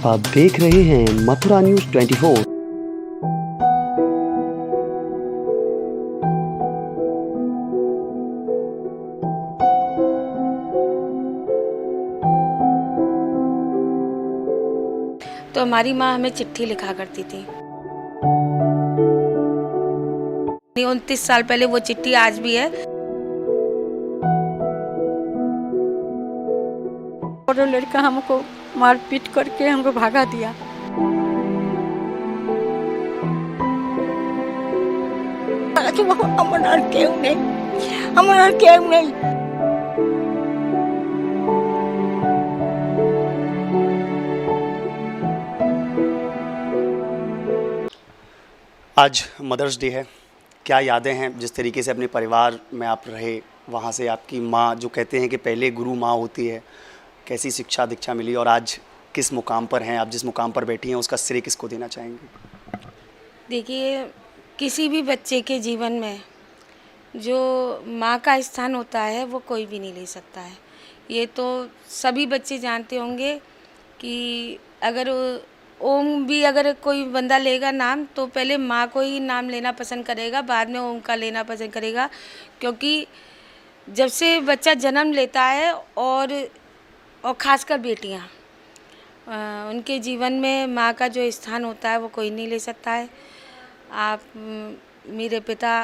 आप देख रहे हैं मथुरा न्यूज़ 24। तो हमारी माँ हमें चिट्ठी लिखा करती थी। 29 साल पहले वो चिट्ठी आज भी है। और वो लड़का हमको मारपीट करके हमको भागा दिया। आज मदर्स डे है। क्या यादें हैं जिस तरीके से अपने परिवार में आप रहे, वहाँ से आपकी माँ जो कहते हैं कि पहले गुरु माँ होती है, कैसी शिक्षा दीक्षा मिली और आज किस मुकाम पर हैं आप, जिस मुकाम पर बैठी हैं उसका श्रेय किसको देना चाहेंगे? देखिए, किसी भी बच्चे के जीवन में जो माँ का स्थान होता है वो कोई भी नहीं ले सकता है। ये तो सभी बच्चे जानते होंगे कि अगर ओम भी अगर कोई बंदा लेगा नाम तो पहले माँ को ही नाम लेना पसंद करेगा, बाद में ओम का लेना पसंद करेगा। क्योंकि जब से बच्चा जन्म लेता है और ख़ासकर बेटियाँ, उनके जीवन में माँ का जो स्थान होता है वो कोई नहीं ले सकता है। आप मेरे पिता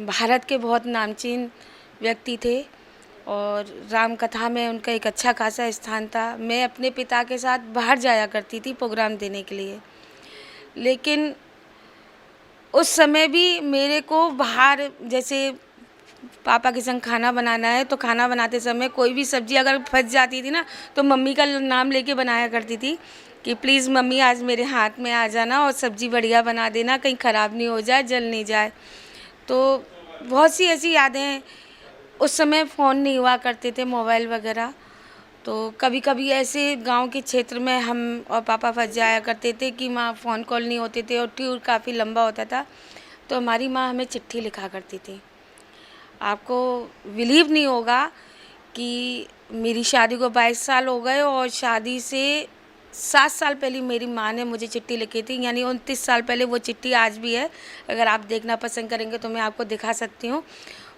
भारत के बहुत नामचीन व्यक्ति थे और राम कथा में उनका एक अच्छा खासा स्थान था। मैं अपने पिता के साथ बाहर जाया करती थी प्रोग्राम देने के लिए, लेकिन उस समय भी मेरे को बाहर जैसे पापा के संग खाना बनाना है तो खाना बनाते समय कोई भी सब्ज़ी अगर फंस जाती थी ना तो मम्मी का नाम लेके बनाया करती थी कि प्लीज़ मम्मी आज मेरे हाथ में आ जाना और सब्ज़ी बढ़िया बना देना, कहीं ख़राब नहीं हो जाए, जल नहीं जाए। तो बहुत सी ऐसी यादें हैं। उस समय फ़ोन नहीं हुआ करते थे, मोबाइल वगैरह, तो कभी कभी ऐसे गांव के क्षेत्र में हम और पापा फंस जाया करते थे कि माँ फ़ोन कॉल नहीं होते थे और टूर काफ़ी लंबा होता था। तो हमारी माँ हमें चिट्ठी लिखा करती थी। आपको बिलीव नहीं होगा कि मेरी शादी को 22 साल हो गए और शादी से 7 साल पहले मेरी माँ ने मुझे चिट्ठी लिखी थी, यानी 29 साल पहले वो चिट्ठी आज भी है। अगर आप देखना पसंद करेंगे तो मैं आपको दिखा सकती हूँ।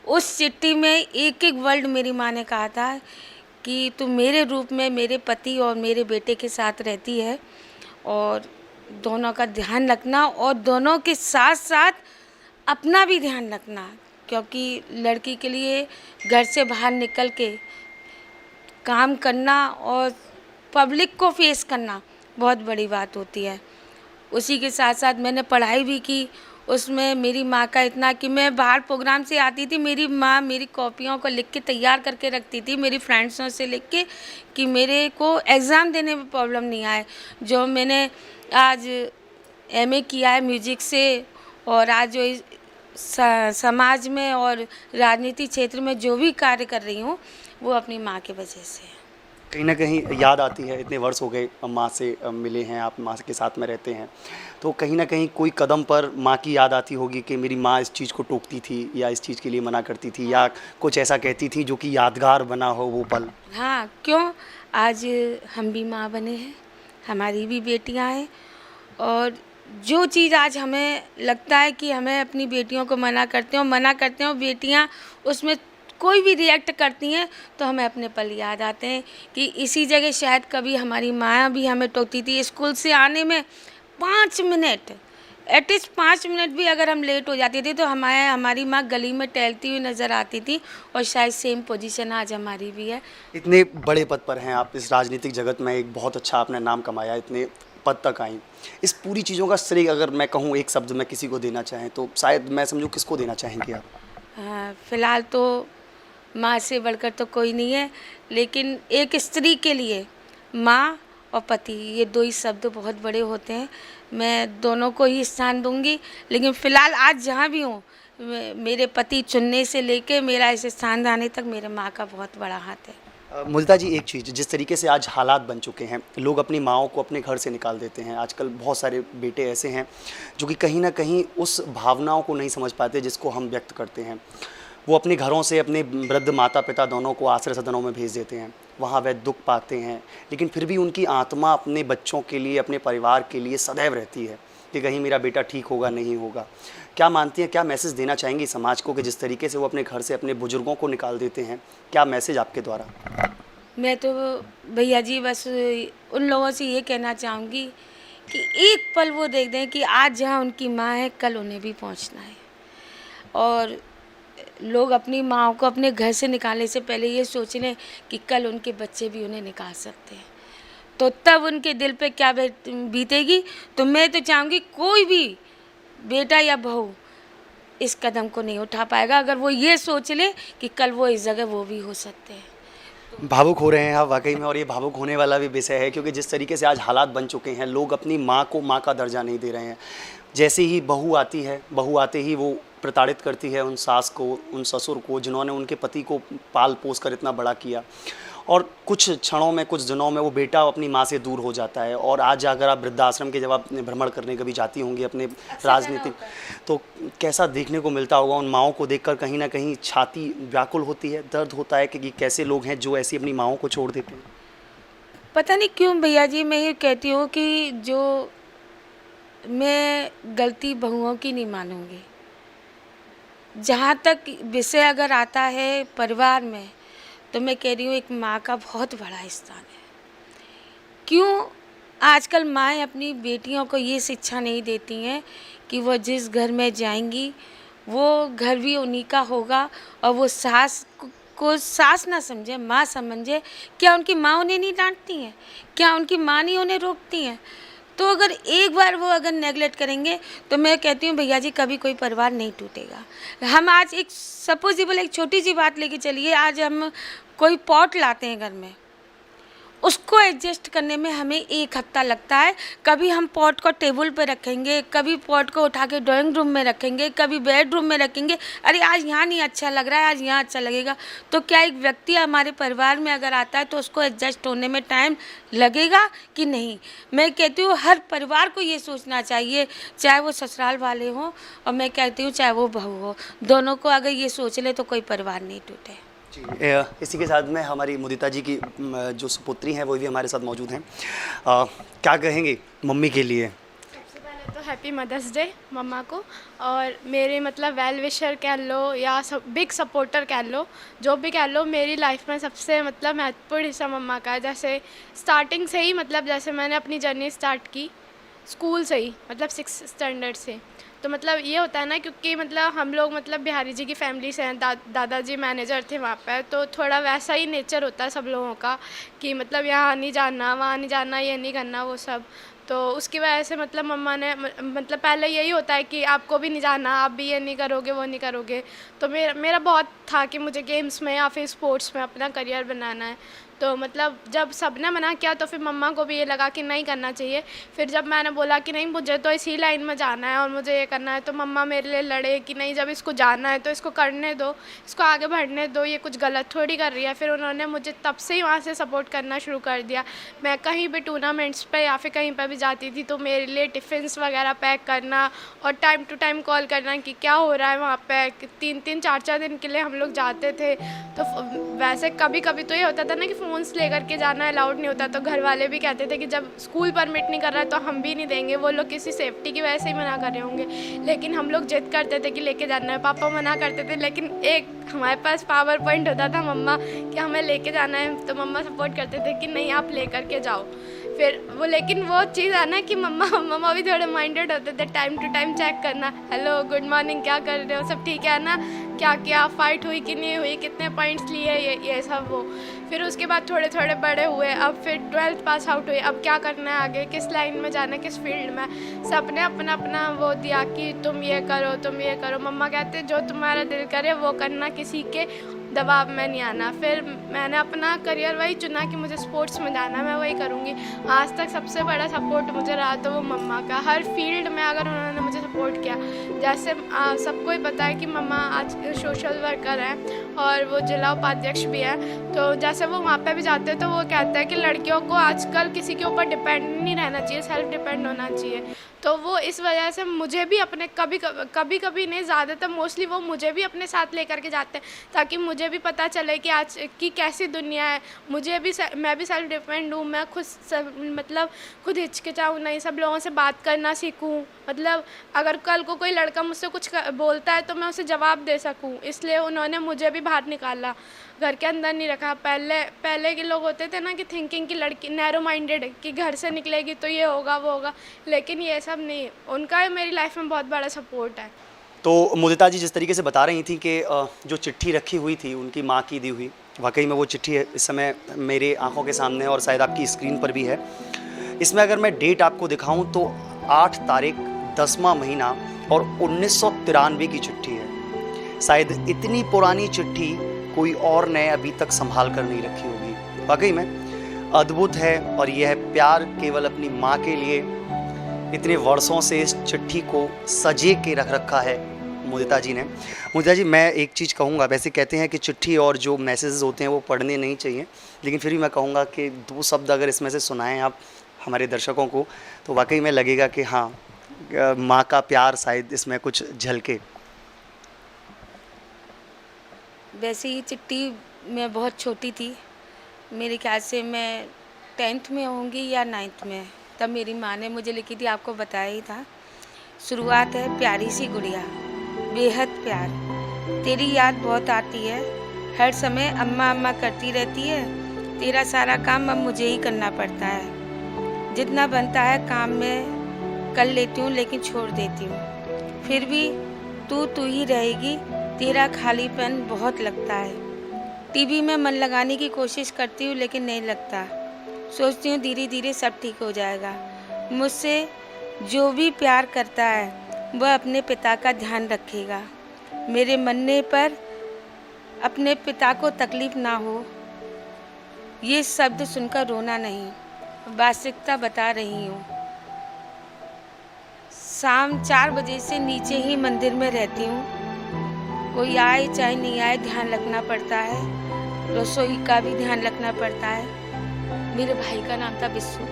उस चिट्ठी में एक एक वर्ड मेरी माँ ने कहा था कि तू मेरे रूप में मेरे पति और मेरे बेटे के साथ रहती है और दोनों का ध्यान रखना और दोनों के साथ साथ अपना भी ध्यान रखना, क्योंकि लड़की के लिए घर से बाहर निकल के काम करना और पब्लिक को फेस करना बहुत बड़ी बात होती है। उसी के साथ साथ मैंने पढ़ाई भी की। उसमें मेरी माँ का इतना कि मैं बाहर प्रोग्राम से आती थी, मेरी माँ मेरी कॉपियों को लिख के तैयार करके रखती थी, मेरी फ्रेंड्सों से लिख के, कि मेरे को एग्ज़ाम देने में प्रॉब्लम नहीं आए। जो मैंने आज एमए किया है म्यूजिक से और आज जो समाज में और राजनीति क्षेत्र में जो भी कार्य कर रही हूँ वो अपनी माँ की वजह से है। कहीं ना कहीं याद आती है, इतने वर्ष हो गए माँ से मिले हैं आप, माँ के साथ में रहते हैं, तो कहीं ना कहीं कोई कदम पर माँ की याद आती होगी कि मेरी माँ इस चीज़ को टोकती थी या इस चीज़ के लिए मना करती थी या कुछ ऐसा कहती थी जो कि यादगार बना हो वो पल। हाँ, क्यों, आज हम भी माँ बने हैं, हमारी भी बेटियाँ हैं और जो चीज़ आज हमें लगता है कि हमें अपनी बेटियों को मना करते हो बेटियाँ उसमें कोई भी रिएक्ट करती हैं तो हमें अपने पल याद आते हैं कि इसी जगह शायद कभी हमारी माँ भी हमें टोकती थी। स्कूल से आने में 5 मिनट, एटलीस्ट 5 मिनट भी अगर हम लेट हो जाते थे तो हमारी माँ गली में टहलती हुई नज़र आती थी और शायद सेम पोजीशन आज हमारी भी है। इतने बड़े पद पर हैं आप, इस राजनीतिक जगत में एक बहुत अच्छा आपने नाम कमाया, इतने पद तक आई, इस पूरी चीज़ों का श्रेय अगर मैं कहूँ एक शब्द में किसी को देना चाहें तो शायद मैं समझूँ किसको देना चाहेंगे आप? फ़िलहाल तो माँ से बढ़कर तो कोई नहीं है, लेकिन एक स्त्री के लिए माँ और पति ये 2 ही शब्द बहुत बड़े होते हैं। मैं दोनों को ही स्थान दूंगी, लेकिन फ़िलहाल आज जहाँ भी हूँ मेरे पति चुनने से लेके मेरा इस स्थान आने तक मेरे माँ का बहुत बड़ा हाथ है। मुल्ता जी, एक चीज़, जिस तरीके से आज हालात बन चुके हैं, लोग अपनी माँओं को अपने घर से निकाल देते हैं। आजकल बहुत सारे बेटे ऐसे हैं जो कि कहीं ना कहीं उस भावनाओं को नहीं समझ पाते जिसको हम व्यक्त करते हैं। वो अपने घरों से अपने वृद्ध माता पिता दोनों को आश्रय सदनों में भेज देते हैं, वहाँ वे दुख पाते हैं, लेकिन फिर भी उनकी आत्मा अपने बच्चों के लिए, अपने परिवार के लिए सदैव रहती है कि कहीं मेरा बेटा ठीक होगा, नहीं होगा। क्या मानती हैं, क्या मैसेज देना चाहेंगी समाज को कि जिस तरीके से वो अपने घर से अपने बुजुर्गों को निकाल देते हैं, क्या मैसेज आपके द्वारा? मैं तो भैया जी बस उन लोगों से ये कहना चाहूँगी कि एक पल वो देख दें कि आज जहाँ उनकी माँ है कल उन्हें भी पहुँचना है। और लोग अपनी माँ को अपने घर से निकालने से पहले ये सोच लें कि कल उनके बच्चे भी उन्हें निकाल सकते हैं, तो तब उनके दिल पे क्या बीतेगी। तो मैं तो चाहूँगी कोई भी बेटा या बहू इस कदम को नहीं उठा पाएगा अगर वो ये सोच ले कि कल वो इस जगह वो भी हो सकते हैं। भावुक हो रहे हैं आप वाकई में, और ये भावुक होने वाला भी विषय है क्योंकि जिस तरीके से आज हालात बन चुके हैं, लोग अपनी माँ को माँ का दर्जा नहीं दे रहे हैं। जैसे ही बहू आती है, बहू आते ही वो प्रताड़ित करती है उन सास को, उन ससुर को जिन्होंने उनके पति को पाल पोस कर इतना बड़ा किया, और कुछ क्षणों में, कुछ दिनों में वो बेटा अपनी माँ से दूर हो जाता है। और आज अगर आप वृद्धाश्रम के जब आप भ्रमण करने कभी जाती होंगी अपने राजनीतिक, तो कैसा देखने को मिलता होगा उन माँओं को देखकर, कहीं ना कहीं छाती व्याकुल होती है, दर्द होता है कि कैसे लोग हैं जो ऐसी अपनी माँओं को छोड़ देते हैं। पता नहीं क्यों भैया जी, मैं ये कहती हूँ कि जो मैं गलती बहुओं की नहीं मानूंगी। जहाँ तक विषय अगर आता है परिवार में, तो मैं कह रही हूँ एक माँ का बहुत बड़ा स्थान है। क्यों आजकल माएँ अपनी बेटियों को ये शिक्षा नहीं देती हैं कि वो जिस घर में जाएंगी वो घर भी उन्हीं का होगा, और वो सास को सास ना समझे, माँ समझे। क्या उनकी माँ उन्हें नहीं डांटती हैं? क्या उनकी माँ नहीं उन्हें रोकती हैं? तो अगर एक बार वो अगर नेगलेक्ट करेंगे, तो मैं कहती हूँ भैया जी कभी कोई परिवार नहीं टूटेगा। हम आज एक सपोजिबल एक छोटी सी बात लेके चलिए, आज हम कोई पॉट लाते हैं घर में, उसको एडजस्ट करने में हमें 1 हफ्ता लगता है। कभी हम पॉट को टेबल पे रखेंगे, कभी पॉट को उठा के ड्राइंग रूम में रखेंगे, कभी बेडरूम में रखेंगे, अरे आज यहाँ नहीं अच्छा लग रहा है, आज यहाँ अच्छा लगेगा। तो क्या एक व्यक्ति हमारे परिवार में अगर आता है तो उसको एडजस्ट होने में टाइम लगेगा कि नहीं? मैं कहती हूँ हर परिवार को ये सोचना चाहिए, चाहे वो ससुराल वाले हों और मैं कहती हूँ चाहे वो बहू हो, दोनों को अगर ये सोच ले तो कोई परिवार नहीं टूटे। जी, इसी के साथ में हमारी मुदिता जी की जो सुपुत्री हैं वो भी हमारे साथ मौजूद हैं। क्या कहेंगे मम्मी के लिए? सबसे पहले तो हैप्पी मदर्स डे मम्मा को, और मेरे मतलब वेल विशर कह लो या बिग सपोर्टर कह लो, जो भी कह लो, मेरी लाइफ में सबसे मतलब महत्वपूर्ण हिस्सा मम्मा का है। जैसे स्टार्टिंग से ही, मतलब जैसे मैंने अपनी जर्नी स्टार्ट की स्कूल से ही, मतलब 6th स्टैंडर्ड से। तो मतलब ये होता है ना, क्योंकि मतलब हम लोग मतलब बिहारी जी की फैमिली से हैं, दादाजी मैनेजर थे वहाँ पर, तो थोड़ा वैसा ही नेचर होता है सब लोगों का कि मतलब यहाँ नहीं जाना, वहाँ नहीं जाना, ये नहीं करना, वो सब। तो उसकी वजह से मतलब मम्मा ने मतलब पहले यही होता है कि आपको भी नहीं जाना, आप भी ये नहीं करोगे, वो नहीं करोगे। तो मेरा बहुत था कि मुझे गेम्स में या फिर स्पोर्ट्स में अपना करियर बनाना है। तो मतलब जब सबने मना किया तो फिर मम्मा को भी ये लगा कि नहीं करना चाहिए। फिर जब मैंने बोला कि नहीं मुझे तो इसी लाइन में जाना है और मुझे ये करना है, तो मम्मा मेरे लिए लड़े कि नहीं, जब इसको जाना है तो इसको करने दो, इसको आगे बढ़ने दो, ये कुछ गलत थोड़ी कर रही है। फिर उन्होंने मुझे तब से ही वहाँ से सपोर्ट करना शुरू कर दिया। मैं कहीं भी टूर्नामेंट्स पे या फिर कहीं पर भी जाती थी तो मेरे लिए टिफ़िन्स वगैरह पैक करना और टाइम टू टाइम कॉल करना कि क्या हो रहा है वहाँ पे। 3-3 4-4 दिन के लिए हम लोग जाते थे। तो वैसे कभी कभी तो ये होता था ना कि फ़ोन्स लेकर के जाना अलाउड नहीं होता, तो घर वाले भी कहते थे कि जब स्कूल परमिट नहीं कर रहा है तो हम भी नहीं देंगे, वो लोग किसी सेफ्टी की वजह से ही मना कर रहे होंगे। लेकिन हम लोग जिद करते थे कि लेके जाना है, पापा मना करते थे, लेकिन एक हमारे पास पावर पॉइंट होता था मम्मा कि हमें लेके जाना है, तो मम्मा सपोर्ट करते थे कि नहीं आप ले करके जाओ। फिर वो, लेकिन वो चीज़ है ना कि मम्मा भी थोड़े माइंडेड होते थे, टाइम टू टाइम चेक करना, हेलो गुड मॉर्निंग, क्या कर रहे हो, सब ठीक है ना, क्या क्या फाइट हुई कि नहीं हुई, कितने पॉइंट्स लिए, ये सब वो। फिर उसके बाद थोड़े थोड़े बड़े हुए, अब फिर 12th पास आउट हुई, अब क्या करना है आगे, किस लाइन में जाना है, किस फील्ड में। सबने अपना अपना वो दिया कि तुम ये करो, तुम ये करो। मम्मा कहते जो तुम्हारा दिल करे वो करना, किसी के दबाव में नहीं आना। फिर मैंने अपना करियर वही चुना कि मुझे स्पोर्ट्स में जाना, मैं वही करूँगी। आज तक सबसे बड़ा सपोर्ट मुझे रहा तो वो मम्मा का, हर फील्ड में अगर उन्होंने मुझे सपोर्ट किया। जैसे सबको ही पता है कि मम्मा आज सोशल वर्कर हैं और वो जिला उपाध्यक्ष भी है, तो जैसे वो वहाँ पे भी जाते हैं तो वो कहते हैं कि लड़कियों को आजकल किसी के ऊपर डिपेंड नहीं रहना चाहिए, सेल्फ डिपेंड होना चाहिए। तो वो इस वजह से मुझे भी अपने कभी नहीं, ज़्यादातर मोस्टली वो मुझे भी अपने साथ लेकर के जाते हैं, ताकि मुझे भी पता चले कि आज की कैसी दुनिया है। मैं भी सेल्फ डिपेंड हूँ, मैं मतलब खुद हिचकिचाऊँ नहीं, सब लोगों से बात करना सीखूँ। मतलब अगर कल को कोई लड़का मुझसे कुछ बोलता है तो मैं उसे जवाब दे सकूँ, इसलिए उन्होंने मुझे भी बाहर निकाला, घर के अंदर नहीं रखा। पहले के लोग होते थे ना कि थिंकिंग की लड़की नैरो माइंडेड, कि घर से निकलेगी तो ये होगा वो होगा, लेकिन ये सब नहीं। उनका मेरी लाइफ में बहुत बड़ा सपोर्ट है। तो मुदिता जी जिस तरीके से बता रही थी कि जो चिट्ठी रखी हुई थी उनकी माँ की दी हुई, वाकई में वो चिट्ठी इस समय मेरे आंखों के सामने और शायद आपकी स्क्रीन पर भी है। इसमें अगर मैं डेट आपको दिखाऊं तो 8 तारीख 10वां महीना और 1993 की चिट्ठी है। शायद इतनी पुरानी चिट्ठी कोई और ने अभी तक संभाल कर नहीं रखी होगी। वाकई में अद्भुत है। और यह प्यार केवल अपनी माँ के लिए इतने वर्षों से इस चिट्ठी को सजे के रख रखा है मुदिता जी ने। मुदिता जी, मैं एक चीज़ कहूँगा, वैसे कहते हैं कि चिट्ठी और जो मैसेजेस होते हैं वो पढ़ने नहीं चाहिए, लेकिन फिर भी मैं कहूँगा कि 2 शब्द अगर इसमें से सुनाएं आप हमारे दर्शकों को तो वाकई में लगेगा कि हाँ, माँ का प्यार शायद इसमें कुछ झलके। वैसे ही चिट्ठी मैं बहुत छोटी थी, मेरे ख्याल से मैं 10th में होंगी या 9th में, तब मेरी माँ ने मुझे लिखी थी, आपको बताया ही था। शुरुआत है, प्यारी सी गुड़िया, बेहद प्यार, तेरी याद बहुत आती है, हर समय अम्मा अम्मा करती रहती है, तेरा सारा काम अब मुझे ही करना पड़ता है, जितना बनता है काम में कर लेती हूँ लेकिन छोड़ देती हूँ, फिर भी तू ही रहेगी, तेरा खालीपन बहुत लगता है, टीवी में मन लगाने की कोशिश करती हूँ लेकिन नहीं लगता, सोचती हूँ धीरे धीरे सब ठीक हो जाएगा, मुझसे जो भी प्यार करता है वह अपने पिता का ध्यान रखेगा, मेरे मरने पर अपने पिता को तकलीफ ना हो। ये शब्द सुनकर रोना नहीं, वास्तविकता बता रही हूँ। शाम 4 बजे से नीचे ही मंदिर में रहती हूँ, कोई आए चाहे नहीं आए ध्यान रखना पड़ता है, रसोई का भी ध्यान रखना पड़ता है। मेरे भाई का नाम था बिस्सू,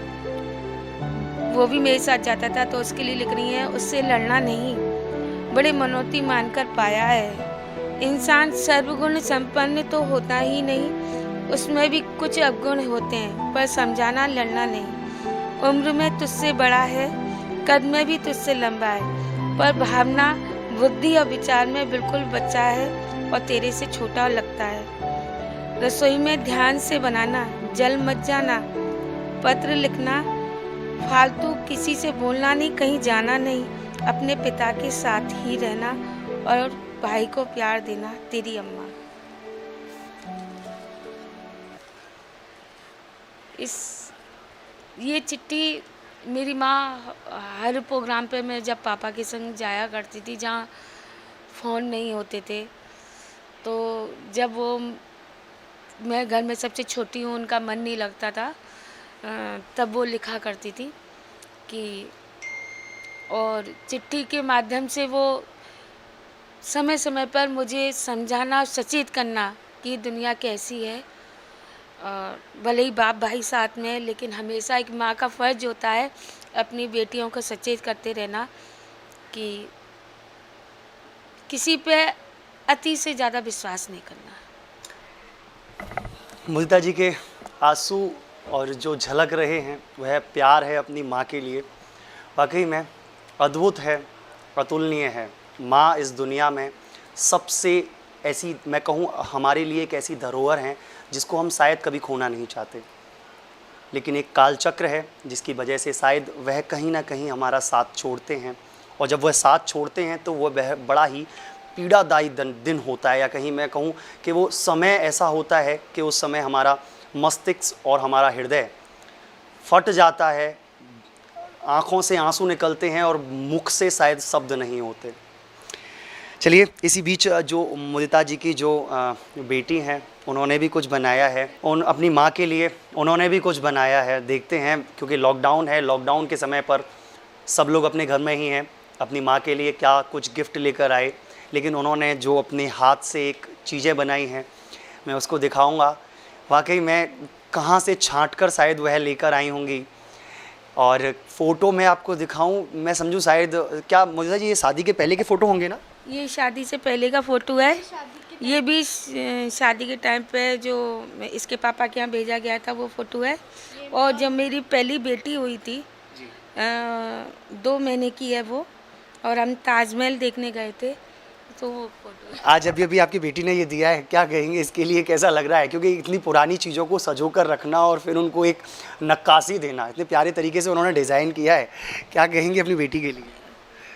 वो भी मेरे साथ जाता था, तो उसके लिए लिख रही है, उससे लड़ना नहीं, बड़े मनौती मानकर पाया है, इंसान सर्वगुण संपन्न तो होता ही नहीं, उसमें भी कुछ अवगुण होते हैं, पर समझाना लड़ना नहीं, उम्र में तुझसे बड़ा है, कद में भी तुझसे लंबा है, पर भावना बुद्धि और विचार में बिल्कुल बच्चा है और तेरे से छोटा लगता है। रसोई में ध्यान से बनाना, जल मत जाना, पत्र लिखना, फालतू किसी से बोलना नहीं, कहीं जाना नहीं, अपने पिता के साथ ही रहना और भाई को प्यार देना, तेरी अम्मा। ये चिट्ठी मेरी माँ हर प्रोग्राम पे मैं जब पापा के संग जाया करती थी, जहाँ फ़ोन नहीं होते थे, तो जब वो, मैं घर में सबसे छोटी हूँ, उनका मन नहीं लगता था, तब वो लिखा करती थी कि, और चिट्ठी के माध्यम से वो समय समय पर मुझे समझाना, सचेत करना कि दुनिया कैसी है, भले ही बाप भाई साथ में है, लेकिन हमेशा एक माँ का फ़र्ज होता है अपनी बेटियों को सचेत करते रहना कि किसी पे अति से ज़्यादा विश्वास नहीं करना। मुदिता जी के आंसू और जो झलक रहे हैं वह प्यार है अपनी माँ के लिए। वाकई में अद्भुत है, अतुलनीय है। माँ इस दुनिया में सबसे ऐसी, मैं कहूँ हमारे लिए एक ऐसी धरोहर है जिसको हम शायद कभी खोना नहीं चाहते, लेकिन एक कालचक्र है जिसकी वजह से शायद वह कहीं ना कहीं हमारा साथ छोड़ते हैं, और जब वह साथ छोड़ते हैं तो वह बड़ा ही पीड़ादायी दिन होता है, या कहीं मैं कहूँ कि वो समय ऐसा होता है कि उस समय हमारा मस्तिष्क और हमारा हृदय फट जाता है, आँखों से आंसू निकलते हैं और मुख से शायद शब्द नहीं होते। चलिए इसी बीच जो मुदिता जी की जो बेटी हैं उन्होंने भी कुछ बनाया है, उन अपनी माँ के लिए उन्होंने भी कुछ बनाया है। देखते हैं, क्योंकि लॉकडाउन है, लॉकडाउन के समय पर सब लोग अपने घर में ही हैं, अपनी माँ के लिए क्या कुछ गिफ्ट लेकर आए, लेकिन उन्होंने जो अपने हाथ से एक चीज़ें बनाई हैं मैं उसको दिखाऊंगा। वाकई मैं कहाँ से छांट कर शायद वह लेकर आई होंगी, और फ़ोटो मैं आपको दिखाऊं, मैं समझूं शायद, क्या मुझे जी ये शादी के पहले के फ़ोटो होंगे ना? ये शादी से पहले का फ़ोटो है। ये भी शादी के टाइम पे जो इसके पापा के यहाँ भेजा गया था वो फ़ोटो है। और जब मेरी पहली बेटी हुई थी 2 महीने की है वो, और हम ताजमहल देखने गए थे, तो वो फ़ोटो है। आज अभी अभी आपकी बेटी ने ये दिया है, क्या कहेंगे इसके लिए, कैसा लग रहा है? क्योंकि इतनी पुरानी चीज़ों को सजो कर रखना और फिर उनको एक नक्काशी देना, इतने प्यारे तरीके से उन्होंने डिज़ाइन किया है, क्या कहेंगे अपनी बेटी के लिए?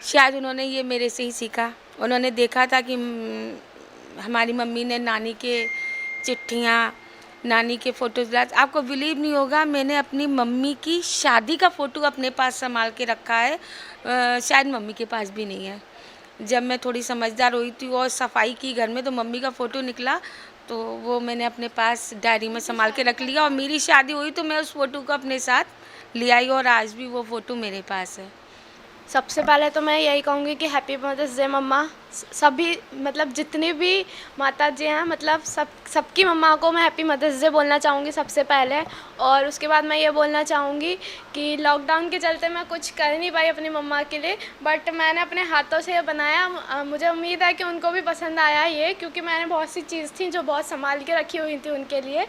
शायद उन्होंने ये मेरे से ही सीखा। उन्होंने देखा था कि हमारी मम्मी ने नानी के चिट्ठियाँ, नानी के फ़ोटोज़, आपको बिलीव नहीं होगा, मैंने अपनी मम्मी की शादी का फ़ोटो अपने पास संभाल के रखा है। शायद मम्मी के पास भी नहीं है। जब मैं थोड़ी समझदार हुई थी और सफाई की घर में, तो मम्मी का फ़ोटो निकला, तो वो मैंने अपने पास डायरी में संभाल के रख लिया। और मेरी शादी हुई तो मैं उस फ़ोटो को अपने साथ ले आई, और आज भी वो फ़ोटो मेरे पास है। सबसे पहले तो मैं यही कहूँगी कि हैप्पी मदर्स डे मम्मा। सभी मतलब जितनी भी माता जी हैं, मतलब सबकी मम्मा को मैं हैप्पी मदर्स डे बोलना चाहूँगी सबसे पहले। और उसके बाद मैं ये बोलना चाहूँगी कि लॉकडाउन के चलते मैं कुछ कर नहीं पाई अपनी मम्मा के लिए, बट मैंने अपने हाथों से ये बनाया। मुझे उम्मीद है कि उनको भी पसंद आया ये, क्योंकि मैंने बहुत सी चीज़ थी जो बहुत संभाल के रखी हुई थी उनके लिए।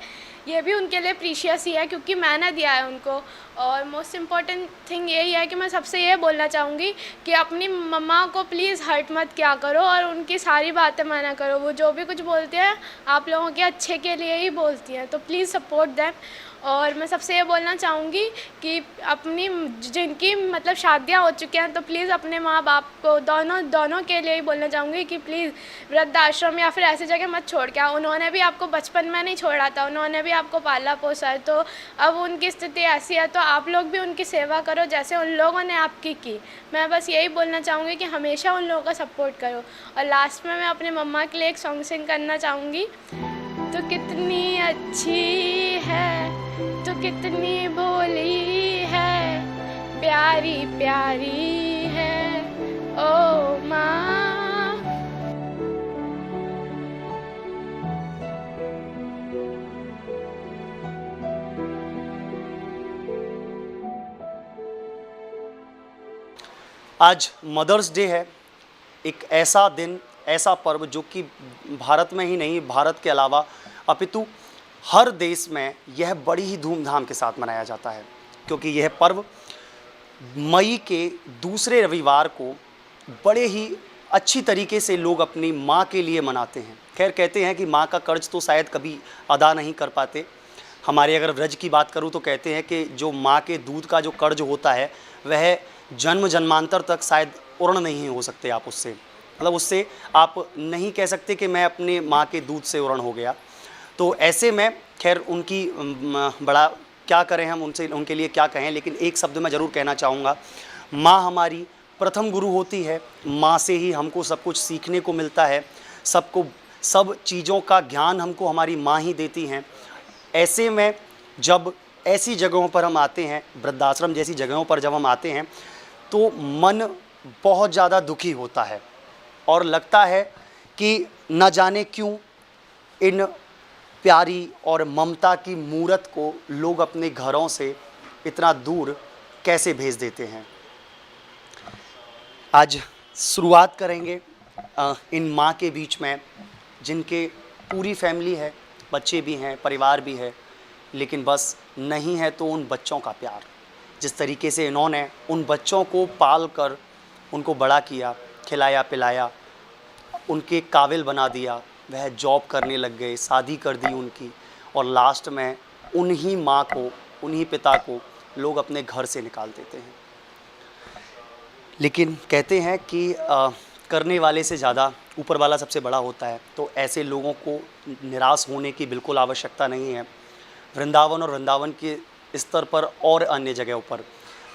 ये भी उनके लिए प्रीशियस ही है, क्योंकि मैंने दिया है उनको। और मोस्ट इम्पॉर्टेंट थिंग यही है कि मैं सबसे ये बोलना चाहूँगी कि अपनी मम्मा को प्लीज़ हर्ट मत किया करो और उनकी सारी बातें माना करो। वो जो भी कुछ बोलती हैं आप लोगों के अच्छे के लिए ही बोलती हैं, तो प्लीज़ सपोर्ट देम। और मैं सबसे ये बोलना चाहूँगी कि अपनी जिनकी मतलब शादियाँ हो चुकी हैं, तो प्लीज़ अपने माँ बाप को दोनों के लिए ही बोलना चाहूँगी कि प्लीज़ वृद्धाश्रम या फिर ऐसी जगह मत छोड़ के आओ। उन्होंने भी आपको बचपन में नहीं छोड़ा था, उन्होंने भी आपको पाला पोसा है, तो अब उनकी स्थिति ऐसी है तो आप लोग भी उनकी सेवा करो जैसे उन लोगों ने आपकी की। मैं बस यही बोलना चाहूँगी कि हमेशा उन लोगों का सपोर्ट करो। और लास्ट में मैं अपने मम्मा के लिए एक सॉन्ग सिंग करना चाहूँगी। तो कितनी अच्छी है, तो कितनी भोली है, प्यारी प्यारी है ओ माँ। आज मदर्स डे है, एक ऐसा दिन, ऐसा पर्व जो कि भारत में ही नहीं, भारत के अलावा अपितु हर देश में यह बड़ी ही धूमधाम के साथ मनाया जाता है, क्योंकि यह पर्व मई के दूसरे रविवार को बड़े ही अच्छी तरीके से लोग अपनी माँ के लिए मनाते हैं। खैर, कहते हैं कि माँ का कर्ज तो शायद कभी अदा नहीं कर पाते। हमारे अगर व्रज की बात करूँ तो कहते हैं कि जो माँ के दूध का जो कर्ज होता है वह जन्म जन्मांतर तक शायद पूर्ण नहीं हो सकते आप उससे, मतलब उससे आप नहीं कह सकते कि मैं अपने माँ के दूध से उर्ण हो गया। तो ऐसे में खैर उनकी बड़ा क्या करें हम उनसे, उनके लिए क्या कहें, लेकिन एक शब्द मैं ज़रूर कहना चाहूँगा, माँ हमारी प्रथम गुरु होती है। माँ से ही हमको सब कुछ सीखने को मिलता है, सब चीज़ों का ज्ञान हमको हमारी माँ ही देती हैं। ऐसे में जब ऐसी जगहों पर हम आते हैं, वृद्धाश्रम जैसी जगहों पर जब हम आते हैं, तो मन बहुत ज़्यादा दुखी होता है और लगता है कि न जाने क्यों इन प्यारी और ममता की मूरत को लोग अपने घरों से इतना दूर कैसे भेज देते हैं। आज शुरुआत करेंगे इन माँ के बीच में, जिनके पूरी फैमिली है, बच्चे भी हैं, परिवार भी है, लेकिन बस नहीं है तो उन बच्चों का प्यार। जिस तरीके से इन्होंने उन बच्चों को पाल कर उनको बड़ा किया, खिलाया पिलाया, उनके काबिल बना दिया, वह जॉब करने लग गए, शादी कर दी उनकी, और लास्ट में उन्हीं माँ को, उन्हीं पिता को लोग अपने घर से निकाल देते हैं। लेकिन कहते हैं कि करने वाले से ज़्यादा ऊपर वाला सबसे बड़ा होता है, तो ऐसे लोगों को निराश होने की बिल्कुल आवश्यकता नहीं है। वृंदावन और वृंदावन के स्तर पर और अन्य जगहों पर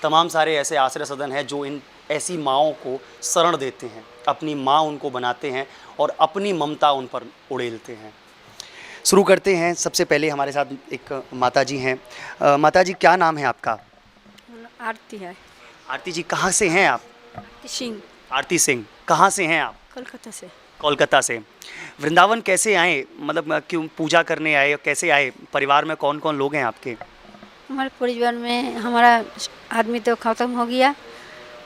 तमाम सारे ऐसे आश्रय सदन हैं जो इन ऐसी माँओं को शरण देते हैं, अपनी माँ उनको बनाते हैं और अपनी ममता उन पर उड़ेलते हैं। शुरू करते हैं। सबसे पहले हमारे साथ एक माता जी हैं। माता जी, क्या नाम है आपका? आरती है। आरती जी, कहाँ से हैं आप? सिंह, आरती सिंह, कहाँ से हैं आप? कोलकाता से। कोलकाता से। वृंदावन कैसे आए? मतलब क्यों पूजा करने आए, कैसे आए? परिवार में कौन कौन लोग हैं आपके? हमारे परिवार में हमारा आदमी तो ख़त्म हो गया,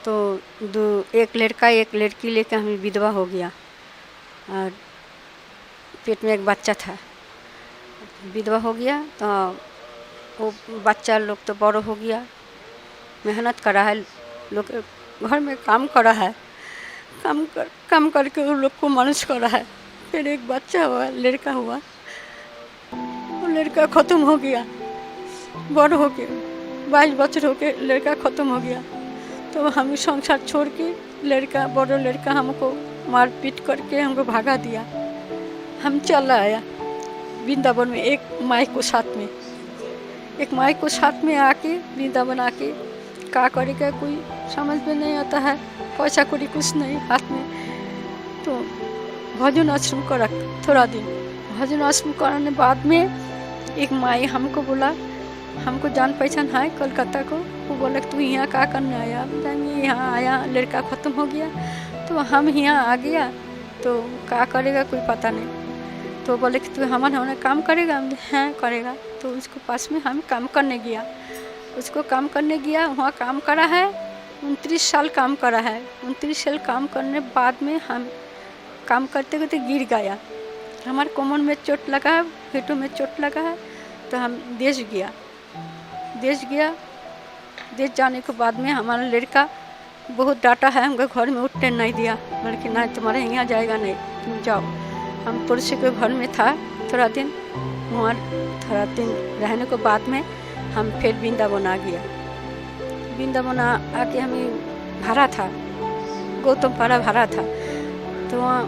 तो एक लड़का एक लड़की लेकर हम विधवा हो गया और पेट में एक बच्चा था, विधवा हो गया। तो वो बच्चा लोग तो बड़ा हो गया, मेहनत करा है, लोग घर में काम करा है, काम करके उन लोग को मनुष्य करा है। फिर एक बच्चा हुआ, लड़का हुआ, वो लड़का ख़त्म हो गया, बड़ हो के 22 बच्चों हो के लड़का ख़त्म हो गया। तो हम संसार छोड़ के लड़का, बड़ा लड़का हमको मार पीट करके हमको भगा दिया। हम चला आया वृंदावन में एक माई को साथ में आके वृंदावन आके क्या करेगा कोई समझ में नहीं आता है, पैसा कौड़ी कुछ नहीं हाथ में। तो भजन आश्रम करा थोड़ा दिन, भजन आश्रम कराने बाद में एक माई हमको बोला, हमको जान पहचान है कोलकाता को, वो बोला तू यहाँ क्या करने आया? मैं यहाँ आया, लड़का ख़त्म हो गया तो हम यहाँ आ गया, तो क्या करेगा कोई पता नहीं। तो बोले कि तू हमारे होने काम करेगा? हम हाँ करेगा। तो उसको पास में हम काम करने गया, उसको काम करने गया, वहाँ काम करा है 29 साल काम करा है। 29 साल काम करने बाद में हम काम करते करते गिर गया, हमारे कमर में चोट लगा है, पेटों में चोट लगा है। तो हम देश गया, देश जाने के बाद में हमारा लड़का बहुत डांटा है, हमको घर में उठने नहीं दिया, बोले कि नहीं तुम्हारे यहाँ जाएगा नहीं, तुम जाओ। हम पड़ोसी के घर में था थोड़ा दिन, वहाँ थोड़ा दिन रहने के बाद में हम फिर वृंदावन आ गया। वृंदावन आके हमें भाड़ा था, गौतम पारा भाड़ा था। तो वहाँ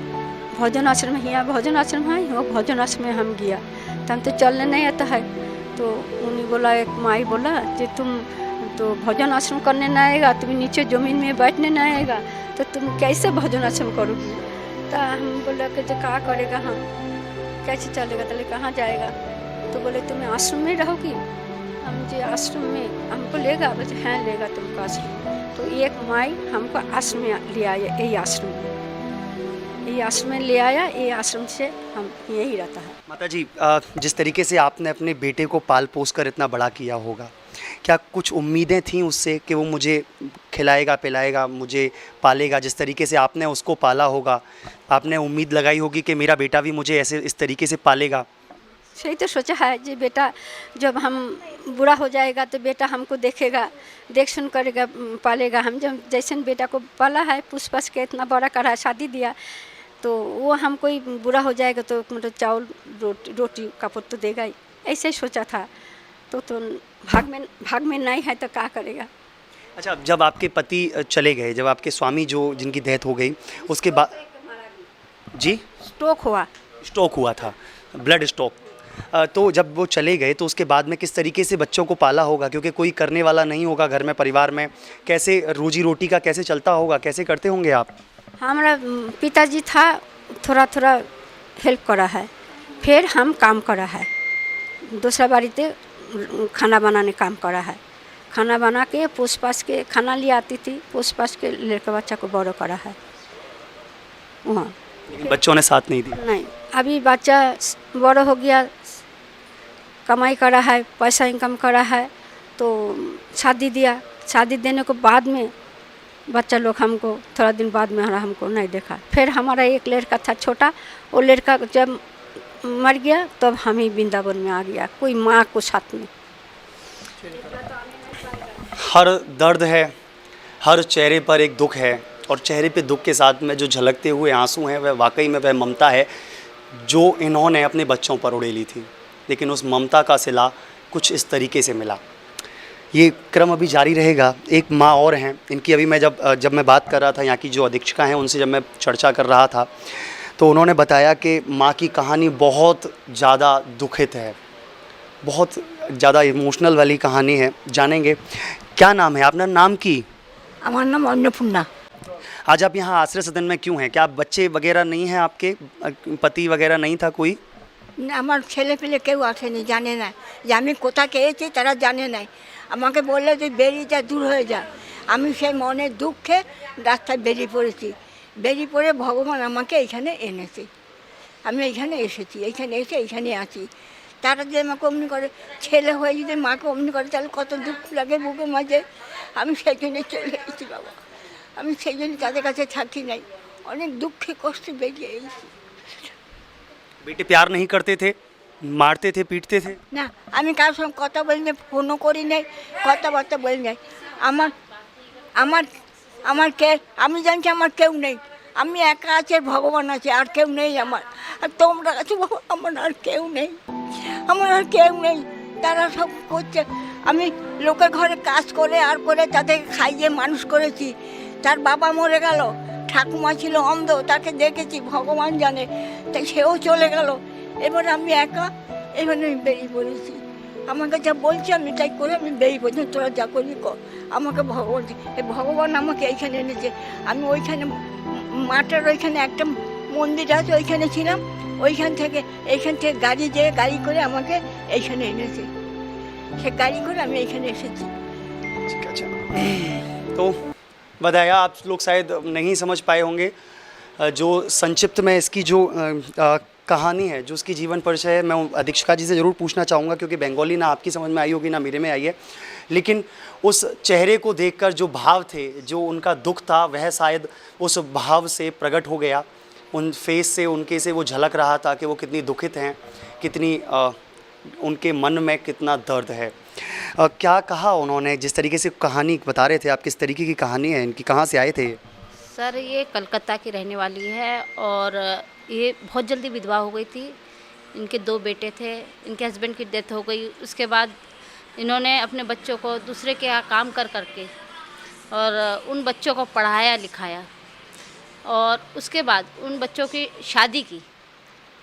भोजन आश्रम है, यहाँ भोजन आश्रम है, वो भोजन आश्रम में हम गया। तो हम तो चलने नहीं आता है, तो उन्हें बोला, एक माई बोला कि तुम तो भोजन आश्रम करने नहीं आएगा, तुम नीचे ज़मीन में बैठने नहीं आएगा, तो तुम कैसे भोजन आश्रम करोगी? तो हम बोला कि जो क्या करेगा, हम कैसे चलेगा, तो कहाँ जाएगा? तो बोले तुम आश्रम में रहोगी? हम जो आश्रम में हमको लेगा? बोले हाँ लेगा तुमको आश्रम। तो एक माई हमको आश्रम में ले आया, यही आश्रम में ले आया, ये आश्रम से हम यही रहता है। माता जी, जिस तरीके से आपने अपने बेटे को पाल पोस कर इतना बड़ा किया होगा, क्या कुछ उम्मीदें थीं उससे कि वो मुझे खिलाएगा पिलाएगा, मुझे पालेगा? जिस तरीके से आपने उसको पाला होगा, आपने उम्मीद लगाई होगी कि मेरा बेटा भी मुझे ऐसे इस तरीके से पालेगा। सही तो सोचा है जी, बेटा जब हम बुरा हो जाएगा तो बेटा हमको देखेगा, देख सुन करेगा, पालेगा। हम जब जैसे बेटा को पाला है, पुस पास के इतना बड़ा करा, शादी दिया, तो वो हमको ही बुरा हो जाएगा तो मतलब चावल रोटी कपड़ तो देगा ही, ऐसे ही सोचा था। तो भाग में नहीं है तो क्या करेगा। अच्छा, जब आपके पति चले गए, जब आपके स्वामी जो जिनकी डेथ हो गई, उसके बाद जी स्ट्रोक हुआ था, ब्लड स्ट्रोक। तो जब वो चले गए तो उसके बाद में किस तरीके से बच्चों को पाला होगा? क्योंकि कोई करने वाला नहीं होगा घर में, परिवार में कैसे रोजी रोटी का कैसे चलता होगा, कैसे करते होंगे आप? हमारा पिताजी था, थोड़ा थोड़ा हेल्प करा है, फिर हम काम करा है, दूसरा बारीते खाना बनाने काम करा है, खाना बना के पोस पास के खाना ले आती थी, पोस पास के लड़का बच्चा को बड़ा करा है वहाँ। बच्चों ने साथ नहीं दिया? नहीं, अभी बच्चा बड़ा हो गया, कमाई करा है, पैसा इनकम करा है, तो शादी दिया। शादी देने के बाद में बच्चा लोग हमको थोड़ा दिन बाद में हमको नहीं देखा। फिर हमारा एक लड़का था छोटा, वो लड़का जब मर गया तब हम ही वृंदावन में आ गया, कोई माँ को साथ में। हर दर्द है, हर चेहरे पर एक दुख है, और चेहरे पे दुख के साथ में जो झलकते हुए आंसू हैं वह वाकई में वह ममता है जो इन्होंने अपने बच्चों पर उड़ेली थी। लेकिन उस ममता का सिला कुछ इस तरीके से मिला। ये क्रम अभी जारी रहेगा। एक माँ और हैं, इनकी अभी मैं जब मैं बात कर रहा था, यहाँ की जो अधीक्षिका हैं उनसे जब मैं चर्चा कर रहा था, तो उन्होंने बताया कि माँ की कहानी बहुत ज़्यादा दुखित है, बहुत ज़्यादा इमोशनल वाली कहानी है। जानेंगे क्या नाम है आपका? नाम की? আমার নাম অন্নপূর্ণা। आज आप यहाँ आश्रय सदन में क्यों हैं? क्या आप बच्चे वगैरह नहीं हैं आपके? पति वगैरह नहीं था कोई? না, আমার ছেলে পেলে কেউ আসেনি, জানে না যে আমি কোথা খেয়েছি, তারা জানে না। আমাকে বললে যে বেরিয়ে যা, দূর হয়ে যা। আমি সেই মনের দুঃখে রাস্তায় বেরিয়ে পড়েছি। বেরিয়ে পড়ে ভগবান আমাকে এইখানে এনেছে। আমি এইখানে এসেছি, এইখানে এসে এইখানে আছি। তারা যে আমাকে অমনি করে, ছেলে হয়ে যদি মাকে অমনি করে তাহলে কত দুঃখ লাগে বুকের মাঝে। আমি সেই জন্যে চলে এসেছি বাবা, আমি সেই জন্য তাদের কাছে থাকি নাই, অনেক দুঃখে কষ্টে বেরিয়ে এসেছি। बेटे प्यार नहीं करते थे, मारते थे, पीटते थे? না, আমি কারোর সঙ্গে কথা বলি নাই, ফোনও করি নাই, কথাবার্তা বলি নাই। আমার আমার আমার কে, আমি জানছি আমার কেউ নেই, আমি একা আছি, আর ভগবান আছে, আর কেউ নেই আমার। আর তোমরা আছো বাবা, আমার আর কেউ নেই, আমার আর কেউ নেই। তারা সব করছে, আমি লোকের ঘরে কাজ করে আর করে তাদেরকে খাইয়ে মানুষ করেছি। তার বাবা মরে গেল, ঠাকুমা ছিল অন্ধ, তাকে দেখেছি, ভগবান জানে, তাই সেও চলে গেল। এবার আমি একা, এবার আমি বেরিয়ে পড়েছি। আমাকে যা বলছে আমি তাই করে আমি বেরিয়ে পড়ছি, তোরা যা করবি কর। আমাকে ভগবান, এই ভগবান আমাকে এইখানে এনেছে। আমি ওইখানে মাঠের ওইখানে একটা মন্দির আছে, ওইখানে ছিলাম। ওইখান থেকে এইখান থেকে গাড়ি যেয়ে গাড়ি করে আমাকে এইখানে এনেছে। সে গাড়ি করে আমি এইখানে এসেছি। ठीक है, अच्छा। तो बताया, आप लोग शायद नहीं समझ पाए होंगे जो संक्षिप्त में इसकी जो कहानी है, जो उसकी जीवन परिचय है, मैं अधीक्षिका जी से ज़रूर पूछना चाहूँगा, क्योंकि बंगाली ना आपकी समझ में आई होगी ना मेरे में आई है। लेकिन उस चेहरे को देखकर जो भाव थे, जो उनका दुख था, वह शायद उस भाव से प्रकट हो गया। उन फेस से, उनके से वो झलक रहा था कि वो कितनी दुखित हैं, कितनी उनके मन में कितना दर्द है। क्या कहा उन्होंने? जिस तरीके से कहानी बता रहे थे आप, किस तरीके की कहानी है इनकी, कहाँ से आए थे? सर ये कलकत्ता की रहने वाली है और ये बहुत जल्दी विधवा हो गई थी। इनके 2 बेटे थे, इनके हस्बैंड की डेथ हो गई। उसके बाद इन्होंने अपने बच्चों को दूसरे के यहाँ काम कर करके और उन बच्चों को पढ़ाया लिखाया और उसके बाद उन बच्चों की शादी की।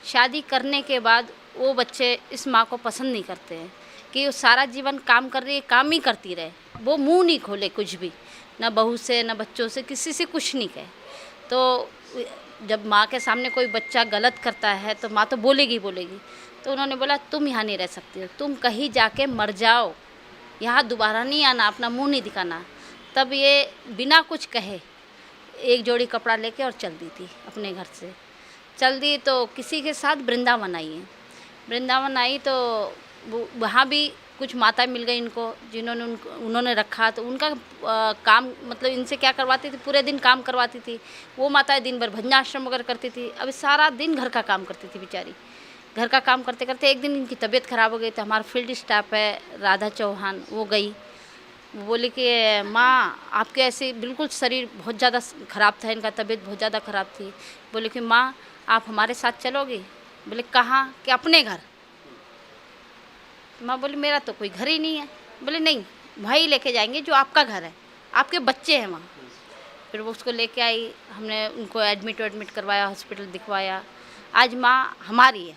शादी करने के बाद वो बच्चे इस माँ को पसंद नहीं करते हैं कि वो सारा जीवन काम कर रही है, काम ही करती रहे, वो मुंह नहीं खोले कुछ भी, ना बहू से ना बच्चों से, किसी से कुछ नहीं कहे। तो जब माँ के सामने कोई बच्चा गलत करता है तो माँ तो बोलेगी बोलेगी। तो उन्होंने बोला तुम यहाँ नहीं रह सकती हो, तुम कहीं जाके मर जाओ, यहाँ दोबारा नहीं आना, अपना मुंह नहीं दिखाना। तब ये बिना कुछ कहे एक जोड़ी कपड़ा लेके और चल दी थी अपने घर से। चल दी तो किसी के साथ वृंदावन आई है। वृंदावन आई तो वहाँ भी कुछ माता मिल गई इनको, जिन्होंने उन्होंने रखा। तो उनका काम मतलब इनसे क्या करवाती थी, पूरे दिन काम करवाती थी। वो माता दिन भर भजनाश्रम वगैरह करती थी, अभी सारा दिन घर का काम करती थी बेचारी। घर का काम करते करते एक दिन इनकी तबीयत ख़राब हो गई। तो हमारा फील्ड स्टाफ है राधा चौहान, वो गई, वो बोली कि माँ आपके ऐसे बिल्कुल शरीर बहुत ज़्यादा ख़राब था, इनका तबीयत बहुत ज़्यादा ख़राब थी। बोले कि माँ आप हमारे साथ चलोगे? बोले कहाँ? कि अपने घर। माँ बोली मेरा तो कोई घर ही नहीं है। बोले नहीं, भाई लेके जाएंगे जो आपका घर है, आपके बच्चे हैं वहाँ। फिर वो उसको लेके आई, हमने उनको एडमिट करवाया, हॉस्पिटल दिखवाया। आज माँ हमारी है,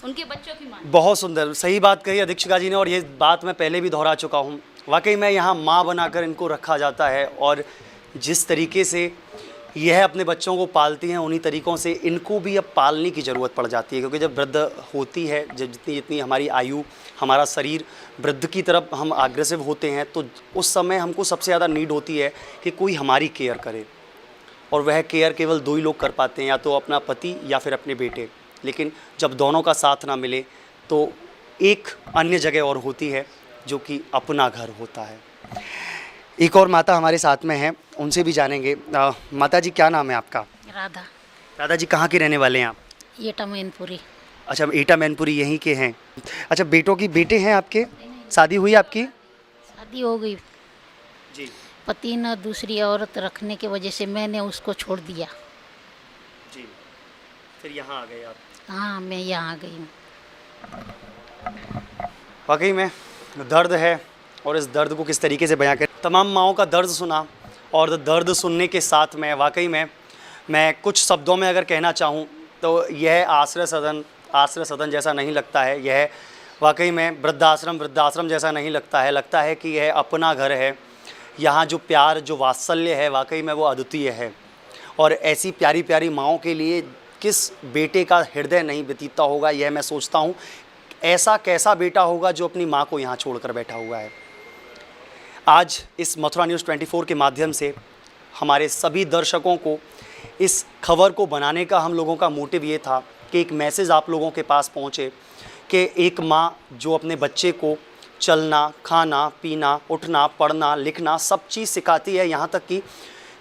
उनके बच्चों की माँ। बहुत सुंदर, सही बात कही अधीक्षिका जी ने, और ये बात मैं पहले भी दोहरा चुका हूँ। वाकई में यहाँ माँ बनाकर इनको रखा जाता है, और जिस तरीके से यह अपने बच्चों को पालती हैं, उन्हीं तरीक़ों से इनको भी अब पालने की ज़रूरत पड़ जाती है। क्योंकि जब वृद्ध होती है, जब जितनी जितनी हमारी आयु, हमारा शरीर वृद्ध की तरफ हम अग्रेसिव होते हैं, तो उस समय हमको सबसे ज़्यादा नीड होती है कि कोई हमारी केयर करे। और वह केयर केवल 2 ही लोग कर पाते हैं, या तो अपना पति या फिर अपने बेटे। लेकिन जब दोनों का साथ ना मिले तो एक अन्य जगह और होती है, जो कि अपना घर होता है। एक और माता हमारे साथ में हैं, उनसे भी जानेंगे। माता जी क्या नाम है आपका? राधा। राधा जी कहाँ के रहने वाले हैं आप? एटा मैनपुरी। अच्छा, एटा मैनपुरी यहीं के हैं। अच्छा, बेटे हैं आपके? शादी हुई आपकी? शादी हो गई जी। पति ने दूसरी औरत रखने की वजह से मैंने उसको छोड़ दिया। जी, फिर यहाँ आ गए आप? हाँ, मैं यहाँ आ गई हूँ। वाकई में दर्द है, और इस दर्द को किस तरीके से बयां करें। तमाम माँओं का दर्द सुना, और दर्द सुनने के साथ में वाकई में मैं कुछ शब्दों में अगर कहना चाहूँ तो यह आश्रय सदन जैसा नहीं लगता है। यह वाकई में वृद्धाश्रम जैसा नहीं लगता है। लगता है कि यह अपना घर है। यहाँ जो प्यार, जो वात्सल्य है, वाकई में वो अद्वितीय है। और ऐसी प्यारी प्यारी माँओं के लिए किस बेटे का हृदय नहीं व्यतीतता होगा, यह मैं सोचता हूँ। ऐसा कैसा बेटा होगा जो अपनी माँ को यहाँ छोड़कर बैठा हुआ है। आज इस मथुरा न्यूज़ 24 के माध्यम से हमारे सभी दर्शकों को इस खबर को बनाने का हम लोगों का मोटिव ये था कि एक मैसेज आप लोगों के पास पहुँचे कि एक माँ जो अपने बच्चे को चलना, खाना, पीना, उठना, पढ़ना, लिखना सब चीज़ सिखाती है, यहाँ तक कि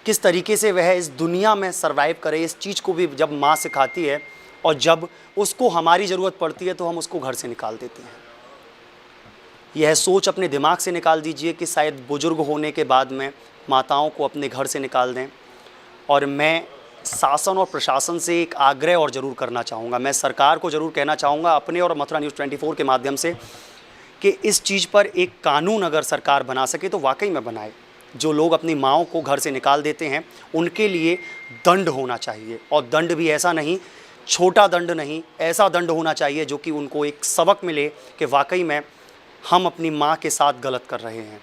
किस तरीके से वह इस दुनिया में सर्वाइव करे, इस चीज़ को भी जब माँ सिखाती है और जब उसको हमारी ज़रूरत पड़ती है तो हम उसको घर से निकाल देते हैं। यह सोच अपने दिमाग से निकाल दीजिए कि शायद बुजुर्ग होने के बाद में माताओं को अपने घर से निकाल दें। और मैं शासन और प्रशासन से एक आग्रह और ज़रूर करना चाहूँगा, मैं सरकार को ज़रूर कहना चाहूँगा अपने और मथुरा न्यूज़ 24 के माध्यम से कि इस चीज़ पर एक कानून अगर सरकार बना सके तो वाकई में बनाए। जो लोग अपनी माँओं को घर से निकाल देते हैं उनके लिए दंड होना चाहिए, और दंड भी ऐसा नहीं, छोटा दंड नहीं, ऐसा दंड होना चाहिए जो कि उनको एक सबक मिले कि वाकई में हम अपनी माँ के साथ गलत कर रहे हैं।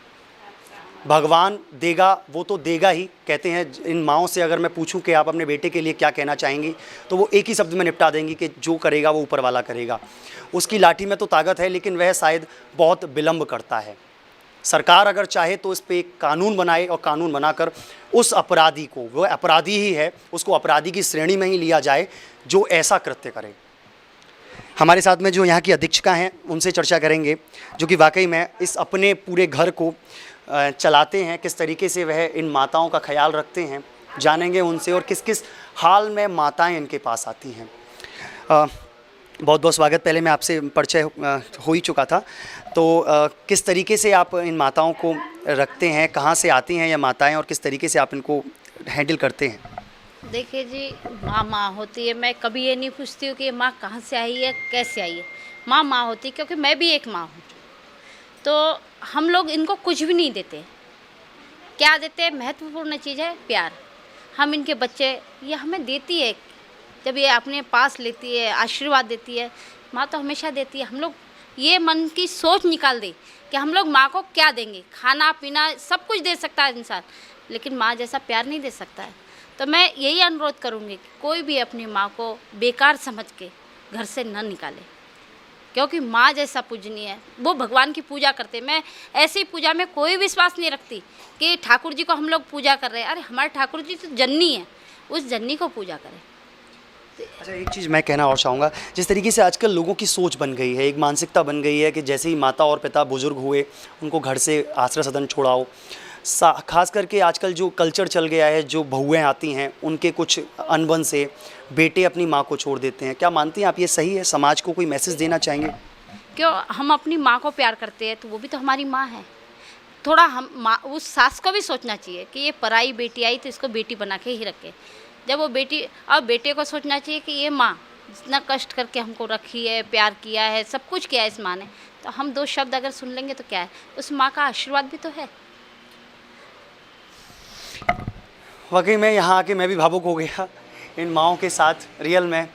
भगवान देगा वो तो देगा ही, कहते हैं। इन माँओं से अगर मैं पूछूं कि आप अपने बेटे के लिए क्या कहना चाहेंगी तो वो एक ही शब्द में निपटा देंगी कि जो करेगा वो ऊपर वाला करेगा। उसकी लाठी में तो ताकत है लेकिन वह शायद बहुत विलम्ब करता है। सरकार अगर चाहे तो इस पर एक कानून बनाए और कानून बनाकर उस अपराधी को, वो अपराधी ही है, उसको अपराधी की श्रेणी में ही लिया जाए जो ऐसा कृत्य करे। हमारे साथ में जो यहाँ की अधीक्षिका हैं उनसे चर्चा करेंगे जो कि वाकई में इस अपने पूरे घर को चलाते हैं, किस तरीके से वह इन माताओं का ख्याल रखते हैं, जानेंगे उनसे और किस किस हाल में माताएं इनके पास आती हैं। बहुत बहुत स्वागत। पहले मैं आपसे परिचय हो ही चुका था, तो किस तरीके से आप इन माताओं को रखते हैं, कहाँ से आती हैं ये माताएं और किस तरीके से आप इनको हैंडल करते हैं? देखिए जी, माँ माँ होती है। मैं कभी ये नहीं पूछती हूँ कि ये माँ कहाँ से आई है, कैसे आई है। माँ माँ होती है, क्योंकि मैं भी एक माँ हूँ। तो हम लोग इनको कुछ भी नहीं देते। क्या देते हैं? महत्वपूर्ण चीज़ है प्यार। हम इनके बच्चे, ये हमें देती है, जब ये अपने पास लेती है, आशीर्वाद देती है। माँ तो हमेशा देती है। हम लोग ये मन की सोच निकाल दें कि हम लोग माँ को क्या देंगे। खाना पीना सब कुछ दे सकता है इंसान, लेकिन माँ जैसा प्यार नहीं दे सकता है। तो मैं यही अनुरोध करूँगी कि कोई भी अपनी माँ को बेकार समझ के घर से न निकाले, क्योंकि माँ जैसा पूजनीय है। वो भगवान की पूजा करते। मैं ऐसी पूजा में कोई विश्वास नहीं रखती कि ठाकुर जी को हम लोग पूजा कर रहे हैं। अरे हमारे ठाकुर जी तो जननी है, उस जननी को पूजा करें। अच्छा, एक चीज़ मैं कहना और चाहूँगा, जिस तरीके से आजकल लोगों की सोच बन गई है, एक मानसिकता बन गई है कि जैसे ही माता और पिता बुजुर्ग हुए उनको घर से आश्रय सदन छोड़ाओ। खास करके आजकल जो कल्चर चल गया है, जो बहुएं आती हैं उनके कुछ अनबन से बेटे अपनी माँ को छोड़ देते हैं। क्या मानती हैं आप ये सही है? समाज को कोई मैसेज देना चाहेंगे? क्यों हम अपनी माँ को प्यार करते हैं तो वो भी तो हमारी माँ है। थोड़ा हम माँ, उस सास को भी सोचना चाहिए कि ये पराई बेटी आई तो इसको बेटी बना के ही रखे। जब वो बेटी, अब बेटे को सोचना चाहिए कि ये माँ जितना कष्ट करके हमको रखी है, प्यार किया है, सब कुछ किया है इस माँ ने, तो हम दो शब्द अगर सुन लेंगे तो क्या है, उस माँ का आशीर्वाद भी तो है। वाकई में यहाँ आके मैं भी भावुक हो गया इन माँओं के साथ। रियल में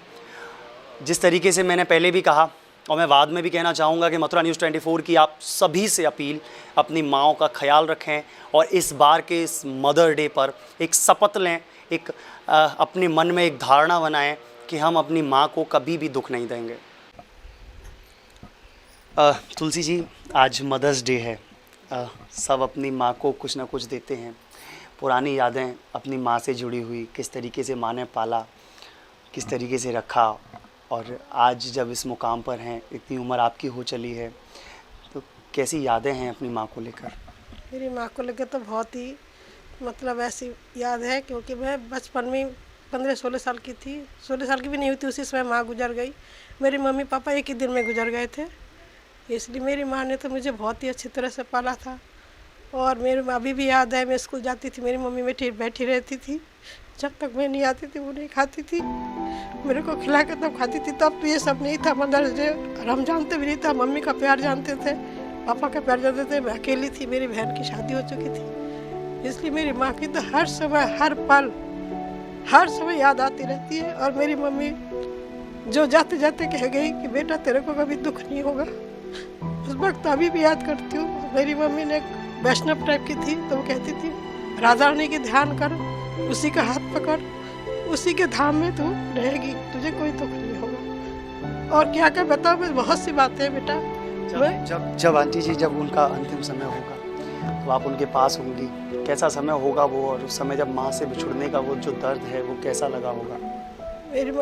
जिस तरीके से मैंने पहले भी कहा और मैं बाद में भी कहना चाहूँगा कि मथुरा न्यूज़ 24 की आप सभी से अपील, अपनी माँओं का ख्याल रखें और इस बार के इस मदर डे पर एक शपथ लें, एक अपने मन में एक धारणा बनाएं कि हम अपनी माँ को कभी भी दुख नहीं देंगे। तुलसी जी, आज मदर्स डे है। सब अपनी माँ को कुछ ना कुछ देते हैं। पुरानी यादें अपनी माँ से जुड़ी हुई, किस तरीके से माँ ने पाला, किस तरीके से रखा, और आज जब इस मुकाम पर हैं, इतनी उम्र आपकी हो चली है, तो कैसी यादें हैं अपनी माँ को लेकर? मेरी माँ को लेकर तो बहुत ही मतलब ऐसी याद है, क्योंकि मैं बचपन में 15-16 साल की थी, 16 साल की भी नहीं हुई थी उसी समय माँ गुजर गई। मेरे मम्मी पापा एक ही दिन में गुजर गए थे, इसलिए मेरी माँ ने तो मुझे बहुत ही अच्छी तरह से पाला था। और मेरी अभी भी याद है, मैं स्कूल जाती थी, मेरी मम्मी बैठी रहती थी, जब तक मैं नहीं आती थी वो नहीं खाती थी, मेरे को खिला के तब खाती थी। तब तो ये सब नहीं था मदर्स डे, और हम जानते भी नहीं था। मम्मी का प्यार जानते थे, पापा का प्यार जानते थे। मैं अकेली थी, मेरी बहन की शादी हो चुकी थी, इसलिए मेरी माँ की तो हर समय, हर पल, हर समय याद आती रहती है। और मेरी मम्मी जो जाते जाते कह गई कि बेटा तेरे को कभी दुख नहीं होगा, उस वक्त अभी भी याद करती हूँ। मेरी मम्मी ने वैष्णव टाइप की थी, तो वो कहती थी राधा रानी की ध्यान कर, उसी का हाथ पकड़, उसी के धाम में तू रहेगी, तुझे कोई दुख नहीं होगा। और क्या क्या बताओ, मैं बहुत सी बातें हैं बेटा। जब आंटी जी जब उनका अंतिम समय होगा तो आप उनके पास होंगी, कैसा समय होगा वो, और उस समय जब माँ से बिछुड़ने का वो जो दर्द है वो कैसा लगा होगा?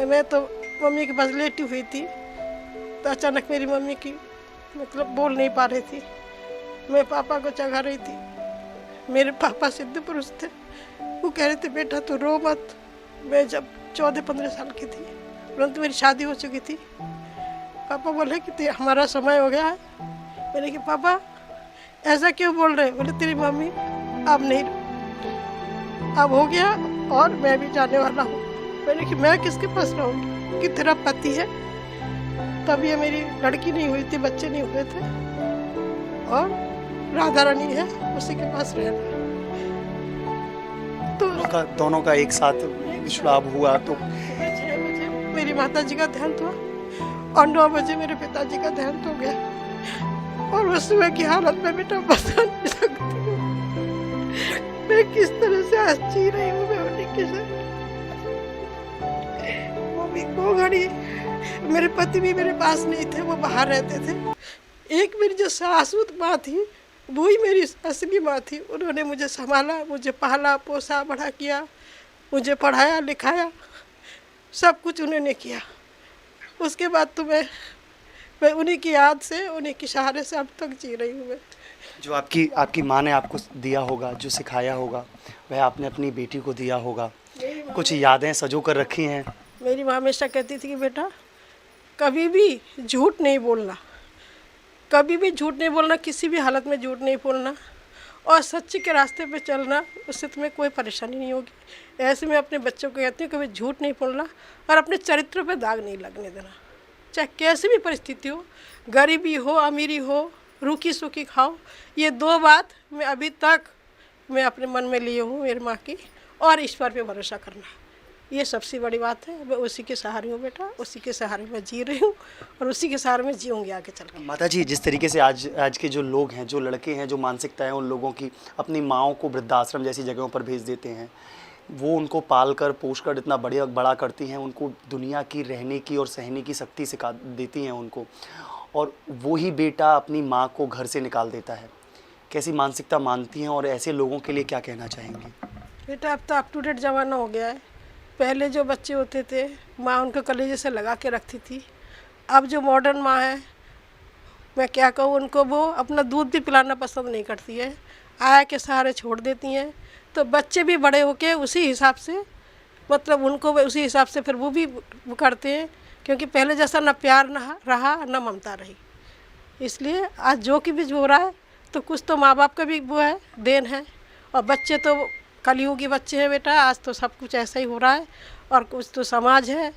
मैं तो मम्मी के पास लेटी हुई थी तो अचानक मेरी मम्मी की मतलब बोल नहीं पा रही थी। मैं पापा को चढ़ा रही थी। मेरे पापा सिद्ध पुरुष थे, वो कह रहे थे बेटा तू रो मत। मैं जब 14-15 साल की थी, परंतु मेरी शादी हो चुकी थी। पापा बोले कि हमारा समय हो गया है। मैंने कहा पापा ऐसा क्यों बोल रहे? बोले तेरी मम्मी अब नहीं, अब हो गया और मैं भी जाने वाला हूँ। मैंने कहा मैं किसके पास रहूँगी कि तेरा पति है। तब ये मेरी लड़की नहीं हुई थी, बच्चे नहीं हुए थे, और राधा रानी है, उसी के पास रहना। तो दोनों का एक साथ विश्वास हुआ। तो 6 बजे मेरी माता जी का देहांत हुआ और 9 बजे मेरे पिताजी का देहांत हो गया। और उस समय की हालत में बेटा बता नहीं सकती हूँ मैं किस तरह से आज जी रही हूँ। मैं उन्हीं के साथ वो घड़ी मेरे पति भी मेरे पास नहीं थे, वो बाहर रहते थे। एक मेरी जो सासुत माँ थी वही मेरी असली माँ थी। उन्होंने मुझे संभाला, मुझे पाला पोसा बड़ा किया, मुझे पढ़ाया लिखाया, सब कुछ उन्होंने किया। उसके बाद तो मैं उन्हीं की याद से, उन्हीं के सहारे से अब तक जी रही हूँ। मैं जो आपकी माँ ने आपको दिया होगा, जो सिखाया होगा, वह आपने अपनी बेटी को दिया होगा। कुछ यादें सजो कर रखी हैं। मेरी माँ हमेशा कहती थी कि बेटा कभी भी झूठ नहीं बोलना, कभी भी झूठ नहीं बोलना, किसी भी हालत में झूठ नहीं बोलना, और सच्चे के रास्ते पे चलना, उससे तुम्हें कोई परेशानी नहीं होगी। ऐसे मैं अपने बच्चों को कहती हूँ कभी झूठ नहीं बोलना और अपने चरित्र पे दाग नहीं लगने देना। चाहे कैसी भी परिस्थिति हो, गरीबी हो अमीरी हो, रूखी सूखी खाओ, ये 2 बात मैं अभी तक मैं अपने मन में लिए हूँ मेरी माँ की, और ईश्वर पे भरोसा करना, ये सबसे बड़ी बात है। मैं उसी के सहारे हूँ बेटा, उसी के सहारे में जी रही हूँ और उसी के सहारे में जीऊँगी आगे चल कर। माता जी, जिस तरीके से आज के जो लोग हैं, जो लड़के हैं, जो मानसिकता है उन लोगों की, अपनी माँओं को वृद्धाश्रम जैसी जगहों पर भेज देते हैं, वो उनको पाल कर पोष कर इतना बड़ा करती हैं, उनको दुनिया की रहने की और सहने की शक्ति सिखा देती हैं उनको, और वही बेटा अपनी माँ को घर से निकाल देता है। कैसी मानसिकता मानती हैं, और ऐसे लोगों के लिए क्या कहना चाहेंगी? बेटा अब तो अप टू डेट ज़माना हो गया है। पहले जो बच्चे होते थे माँ उनको कलेजे से लगा के रखती थी। अब जो मॉडर्न माँ है, मैं क्या कहूँ, उनको वो अपना दूध भी पिलाना पसंद नहीं करती है, आया के सहारे छोड़ देती हैं। तो बच्चे भी बड़े होके उसी हिसाब से, मतलब उनको उसी हिसाब से फिर वो भी करते हैं, क्योंकि पहले जैसा ना प्यार ना रहा ना ममता रही। इसलिए आज जो कि भी हो रहा है तो कुछ तो माँ बाप का भी वो है, देन है, और बच्चे तो कलयुगी बच्चे हैं बेटा। आज तो सब कुछ ऐसा ही हो रहा है, और कुछ तो समाज है।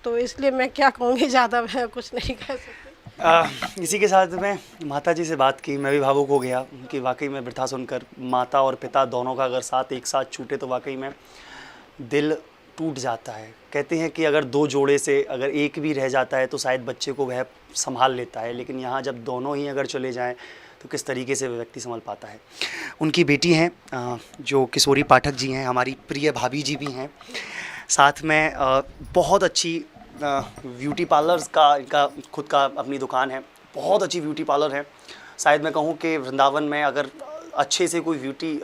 तो इसलिए मैं क्या कहूँगी, ज़्यादा मैं कुछ नहीं कह सकती। इसी के साथ मैं माता जी से बात की, मैं भी भावुक हो गया कि वाकई में वृद्धा सुनकर, माता और पिता दोनों का अगर साथ एक साथ छूटे तो वाकई में दिल टूट जाता है। कहते हैं कि अगर 2 जोड़े से अगर एक भी रह जाता है तो शायद बच्चे को वह संभाल लेता है, लेकिन यहाँ जब दोनों ही अगर चले जाएं तो किस तरीके से व्यक्ति संभाल पाता है। उनकी बेटी हैं जो किशोरी पाठक जी हैं, हमारी प्रिय भाभी जी भी हैं, साथ में बहुत अच्छी ब्यूटी पार्लर्स का इनका खुद का अपनी दुकान है, बहुत अच्छी ब्यूटी पार्लर है। शायद मैं कहूँ कि वृंदावन में अगर अच्छे से कोई ब्यूटी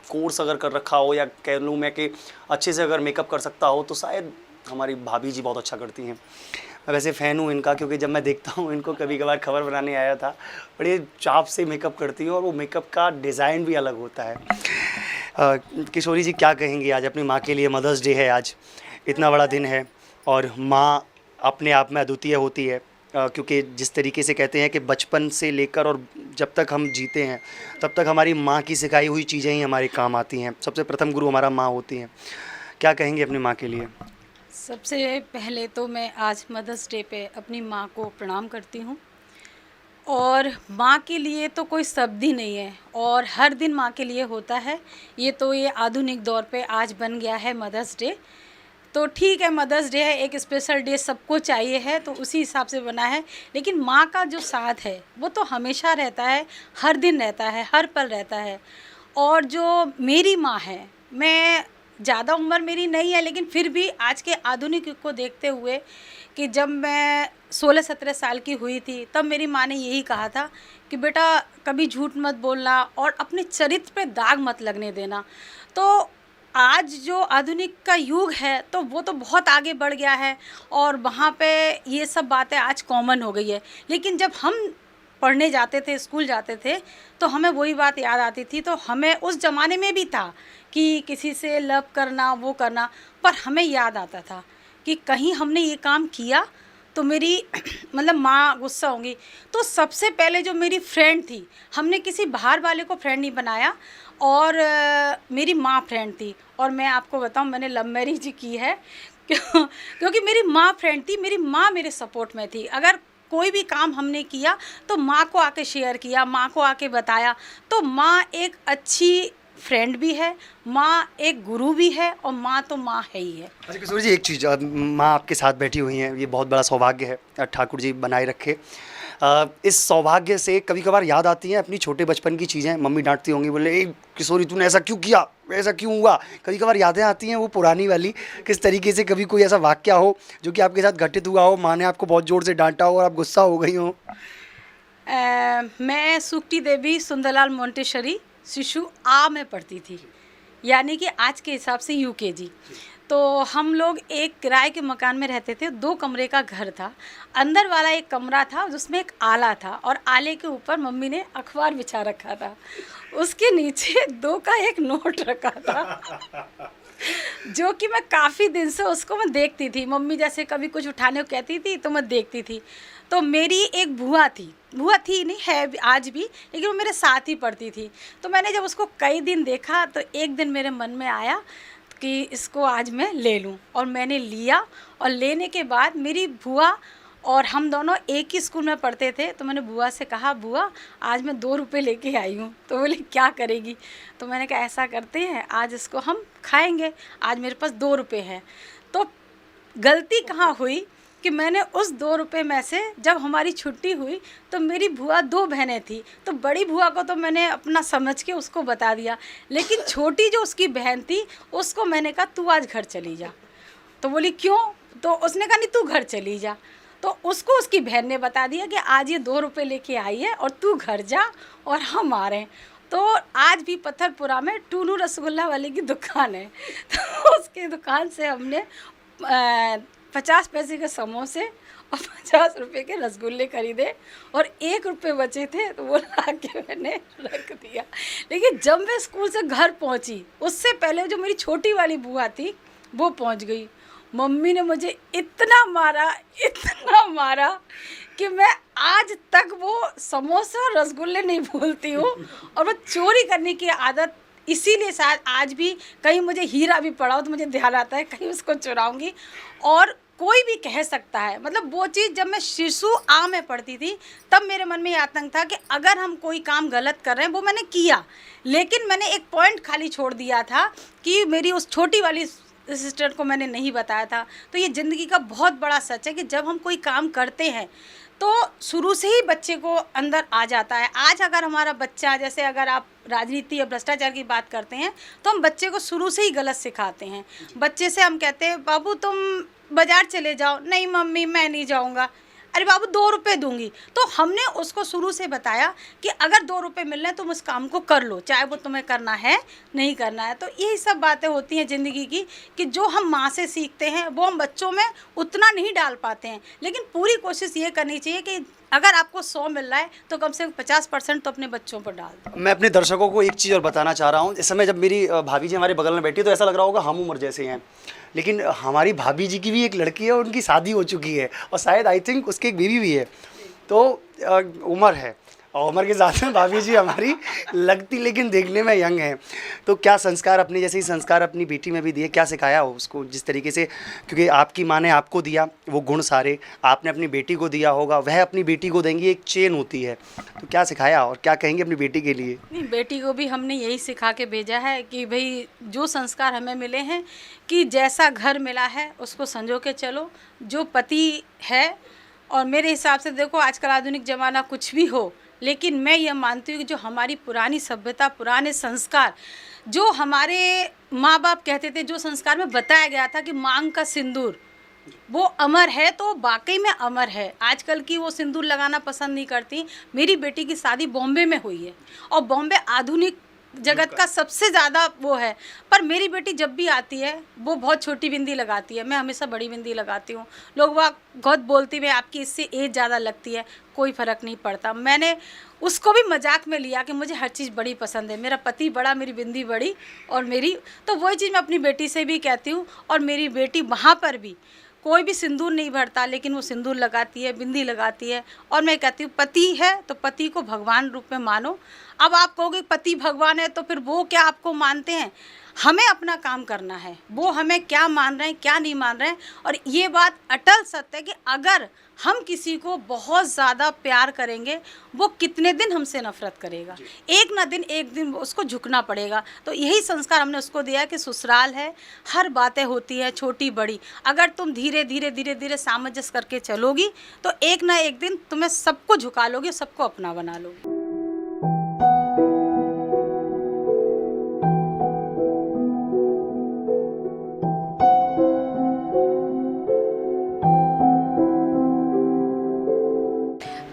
कोर्स अगर कर रखा हो, या कह लूँ मैं कि अच्छे से अगर मेकअप कर सकता हो, तो शायद हमारी भाभी जी बहुत अच्छा करती हैं। मैं वैसे फ़ैन हूँ इनका, क्योंकि जब मैं देखता हूँ इनको, कभी कभार खबर बनाने आया था, बड़े चाप से मेकअप करती हैं, और वो मेकअप का डिज़ाइन भी अलग होता है। किशोरी जी क्या कहेंगी आज अपनी माँ के लिए? मदर्स डे है आज, इतना बड़ा दिन है, और माँ अपने आप में अद्वितीय होती है, क्योंकि जिस तरीके से कहते हैं कि बचपन से लेकर और जब तक हम जीते हैं तब तक हमारी माँ की सिखाई हुई चीज़ें ही हमारे काम आती हैं। सबसे प्रथम गुरु हमारा माँ होती हैं। क्या कहेंगे अपनी माँ के लिए? सबसे पहले तो मैं आज मदर्स डे पे अपनी माँ को प्रणाम करती हूँ, और माँ के लिए तो कोई शब्द ही नहीं है, और हर दिन माँ के लिए होता है। ये आधुनिक दौर पे आज बन गया है मदर्स डे, तो ठीक है मदर्स डे है, एक स्पेशल डे सबको चाहिए है, तो उसी हिसाब से बना है। लेकिन माँ का जो साथ है वो तो हमेशा रहता है, हर दिन रहता है, हर पल रहता है। और जो मेरी माँ है, मैं ज़्यादा उम्र मेरी नहीं है, लेकिन फिर भी आज के आधुनिक युग को देखते हुए कि जब मैं 16-17 साल की हुई थी तब मेरी माँ ने यही कहा था कि बेटा कभी झूठ मत बोलना और अपने चरित्र पे दाग मत लगने देना। तो आज जो आधुनिक का युग है तो वो तो बहुत आगे बढ़ गया है और वहाँ पे ये सब बातें आज कॉमन हो गई है, लेकिन जब हम पढ़ने जाते थे, स्कूल जाते थे, तो हमें वही बात याद आती थी। तो हमें उस ज़माने में भी था कि किसी से लव करना, वो करना, पर हमें याद आता था कि कहीं हमने ये काम किया तो मेरी मतलब माँ गुस्सा होंगी। तो सबसे पहले जो मेरी फ्रेंड थी, हमने किसी बाहर वाले को फ्रेंड नहीं बनाया और मेरी माँ फ्रेंड थी। और मैं आपको बताऊँ, मैंने लव मैरिज की है क्योंकि मेरी माँ फ्रेंड थी, मेरी माँ मेरे सपोर्ट में थी। अगर कोई भी काम हमने किया तो माँ को आके शेयर किया, माँ को आके बताया। तो माँ एक अच्छी फ्रेंड भी है, माँ एक गुरु भी है और माँ तो माँ है ही है। अच्छा किशोरी जी, एक चीज़, माँ आपके साथ बैठी हुई हैं, ये बहुत बड़ा सौभाग्य है, ठाकुर जी बनाए रखे। इस सौभाग्य से कभी कभार याद आती हैं अपनी छोटे बचपन की चीज़ें? मम्मी डांटती होंगी, बोले ए किशोरी तूने ऐसा क्यों किया, ऐसा क्यों हुआ? कभी कभार यादें आती हैं वो पुरानी वाली, किस तरीके से कभी कोई ऐसा वाक्य हो जो कि आपके साथ घटित हुआ हो, माँ ने आपको बहुत ज़ोर से डांटा हो और आप गुस्सा हो गई हो? मैं सुक्ति देवी सुंदरलाल मोंटेसरी शिशु आ में पढ़ती थी, यानी कि आज के हिसाब से यूकेजी। तो हम लोग एक किराए के मकान में रहते थे, 2 कमरे का घर था। अंदर वाला एक कमरा था जिसमें एक आला था और आले के ऊपर मम्मी ने अखबार बिछा रखा था, उसके नीचे 2 का एक नोट रखा था जो कि मैं काफ़ी दिन से उसको मैं देखती थी। मम्मी जैसे कभी कुछ उठाने को कहती थी तो मैं देखती थी। तो मेरी एक बुआ थी नहीं है आज भी, लेकिन वो मेरे साथ ही पढ़ती थी। तो मैंने जब उसको कई दिन देखा तो एक दिन मेरे मन में आया कि इसको आज मैं ले लूं, और मैंने लिया। और लेने के बाद मेरी बुआ और हम दोनों एक ही स्कूल में पढ़ते थे। तो मैंने बुआ से कहा, बुआ आज मैं 2 रुपये लेके आई हूँ। तो बोले क्या करेगी? तो मैंने कहा ऐसा करते हैं, आज इसको हम खाएंगे, आज मेरे पास 2 रुपये हैं। तो गलती कहाँ हुई कि मैंने उस 2 रुपये में से, जब हमारी छुट्टी हुई तो मेरी बुआ 2 बहनें थी, तो बड़ी बुआ को तो मैंने अपना समझ के उसको बता दिया, लेकिन छोटी जो उसकी बहन थी उसको मैंने कहा तू आज घर चली जा। तो बोली क्यों? तो उसने कहा नहीं तू घर चली जा। तो उसको उसकी बहन ने बता दिया कि आज ये 2 रुपये लेके आई है और तू घर जा और हम आ रहे हैं। तो आज भी पत्थरपुरा में टूनू रसगुल्ला वाले की दुकान है, तो उसकी दुकान से हमने 50 पैसे के समोसे और 50 रुपये के रसगुल्ले खरीदे और 1 रुपये बचे थे तो वो ला के मैंने रख दिया। लेकिन जब मैं स्कूल से घर पहुंची उससे पहले जो मेरी छोटी वाली बुआ थी वो पहुंच गई। मम्मी ने मुझे इतना मारा कि मैं आज तक वो समोसा और रसगुल्ले नहीं भूलती हूँ। और वो चोरी करने की आदत इसीलिए शायद आज भी कहीं मुझे हीरा भी पड़ा हो तो मुझे ध्यान आता है कहीं उसको चुराऊंगी। और कोई भी कह सकता है, मतलब वो चीज़ जब मैं शिशु आ में पढ़ती थी तब मेरे मन में ये आतंक था कि अगर हम कोई काम गलत कर रहे हैं, वो मैंने किया, लेकिन मैंने एक पॉइंट खाली छोड़ दिया था कि मेरी उस छोटी वाली सिस्टर को मैंने नहीं बताया था। तो ये ज़िंदगी का बहुत बड़ा सच है कि जब हम कोई काम करते हैं तो शुरू से ही बच्चे को अंदर आ जाता है। आज अगर हमारा बच्चा, जैसे अगर आप राजनीति या भ्रष्टाचार की बात करते हैं तो हम बच्चे को शुरू से ही गलत सिखाते हैं। बच्चे से हम कहते हैं बाबू तुम बाज़ार चले जाओ, नहीं मम्मी मैं नहीं जाऊंगा, अरे बाबू 2 रुपये दूंगी। तो हमने उसको शुरू से बताया कि अगर 2 रुपये मिल रहे हैं तुम उस काम को कर लो, चाहे वो तुम्हें करना है नहीं करना है। तो यही सब बातें होती हैं ज़िंदगी की कि जो हम माँ से सीखते हैं वो हम बच्चों में उतना नहीं डाल पाते हैं, लेकिन पूरी कोशिश ये करनी चाहिए कि अगर आपको 100 मिल रहा है तो कम से कम 50% तो अपने बच्चों पर डाल दो। मैं अपने दर्शकों को एक चीज़ और बताना चाह रहा हूँ। इस समय जब मेरी भाभी जी हमारे बगल में बैठी तो ऐसा लग रहा होगा हम उम्र जैसे हैं, लेकिन हमारी भाभी जी की भी एक लड़की है और उनकी शादी हो चुकी है और शायद आई थिंक उसके एक बेबी भी है। तो उम्र है और उम्र के साथ में भाभी जी हमारी लगती लेकिन देखने में यंग हैं। तो क्या संस्कार, अपने जैसे ही संस्कार अपनी बेटी में भी दिए, क्या सिखाया हो उसको जिस तरीके से, क्योंकि आपकी माँ ने आपको दिया वो गुण सारे, आपने अपनी बेटी को दिया होगा, वह अपनी बेटी को देंगी, एक चेन होती है। तो क्या सिखाया और क्या कहेंगे अपनी बेटी के लिए? नहीं, बेटी को भी हमने यही सिखा के भेजा है कि भाई जो संस्कार हमें मिले हैं कि जैसा घर मिला है उसको संजो के चलो, जो पति है। और मेरे हिसाब से देखो आजकल आधुनिक ज़माना कुछ भी हो, लेकिन मैं ये मानती हूँ कि जो हमारी पुरानी सभ्यता, पुराने संस्कार, जो हमारे माँ बाप कहते थे, जो संस्कार में बताया गया था कि मांग का सिंदूर वो अमर है, तो वाकई में अमर है। आजकल की वो सिंदूर लगाना पसंद नहीं करती। मेरी बेटी की शादी बॉम्बे में हुई है और बॉम्बे आधुनिक जगत का सबसे ज़्यादा वो है, पर मेरी बेटी जब भी आती है वो बहुत छोटी बिंदी लगाती है, मैं हमेशा बड़ी बिंदी लगाती हूँ। लोग वह बहुत बोलती है आपकी इससे एज ज़्यादा लगती है, कोई फ़र्क नहीं पड़ता। मैंने उसको भी मजाक में लिया कि मुझे हर चीज़ बड़ी पसंद है, मेरा पति बड़ा, मेरी बिंदी बड़ी, और मेरी तो वही चीज़ मैं अपनी बेटी से भी कहती हूँ। और मेरी बेटी वहाँ पर भी कोई भी सिंदूर नहीं भरता, लेकिन वो सिंदूर लगाती है, बिंदी लगाती है। और मैं कहती हूँ पति है तो पति को भगवान रूप में मानो। अब आप कहोगे पति भगवान है तो फिर वो क्या आपको मानते हैं? हमें अपना काम करना है, वो हमें क्या मान रहे हैं क्या नहीं मान रहे हैं। और ये बात अटल सत्य है कि अगर हम किसी को बहुत ज़्यादा प्यार करेंगे, वो कितने दिन हमसे नफरत करेगा, एक दिन उसको झुकना पड़ेगा। तो यही संस्कार हमने उसको दिया कि ससुराल है, हर बातें होती है छोटी बड़ी, अगर तुम धीरे धीरे सामंजस्य करके चलोगी तो एक ना एक दिन तुम्हें सबको झुका लोगे, सबको अपना बना लोगे।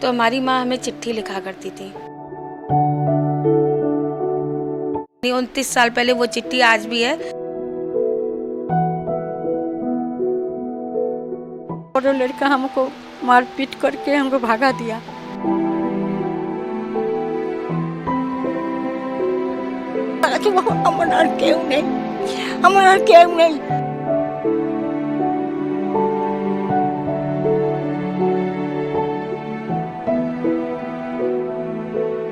तो हमारी माँ हमें चिट्ठी लिखा करती थी। 29 साल पहले वो चिट्ठी आज भी है। और वो लड़का हमको मारपीट करके हमको भागा दिया। আমার আর কেউ নেই, আমার আর কেউ নেই।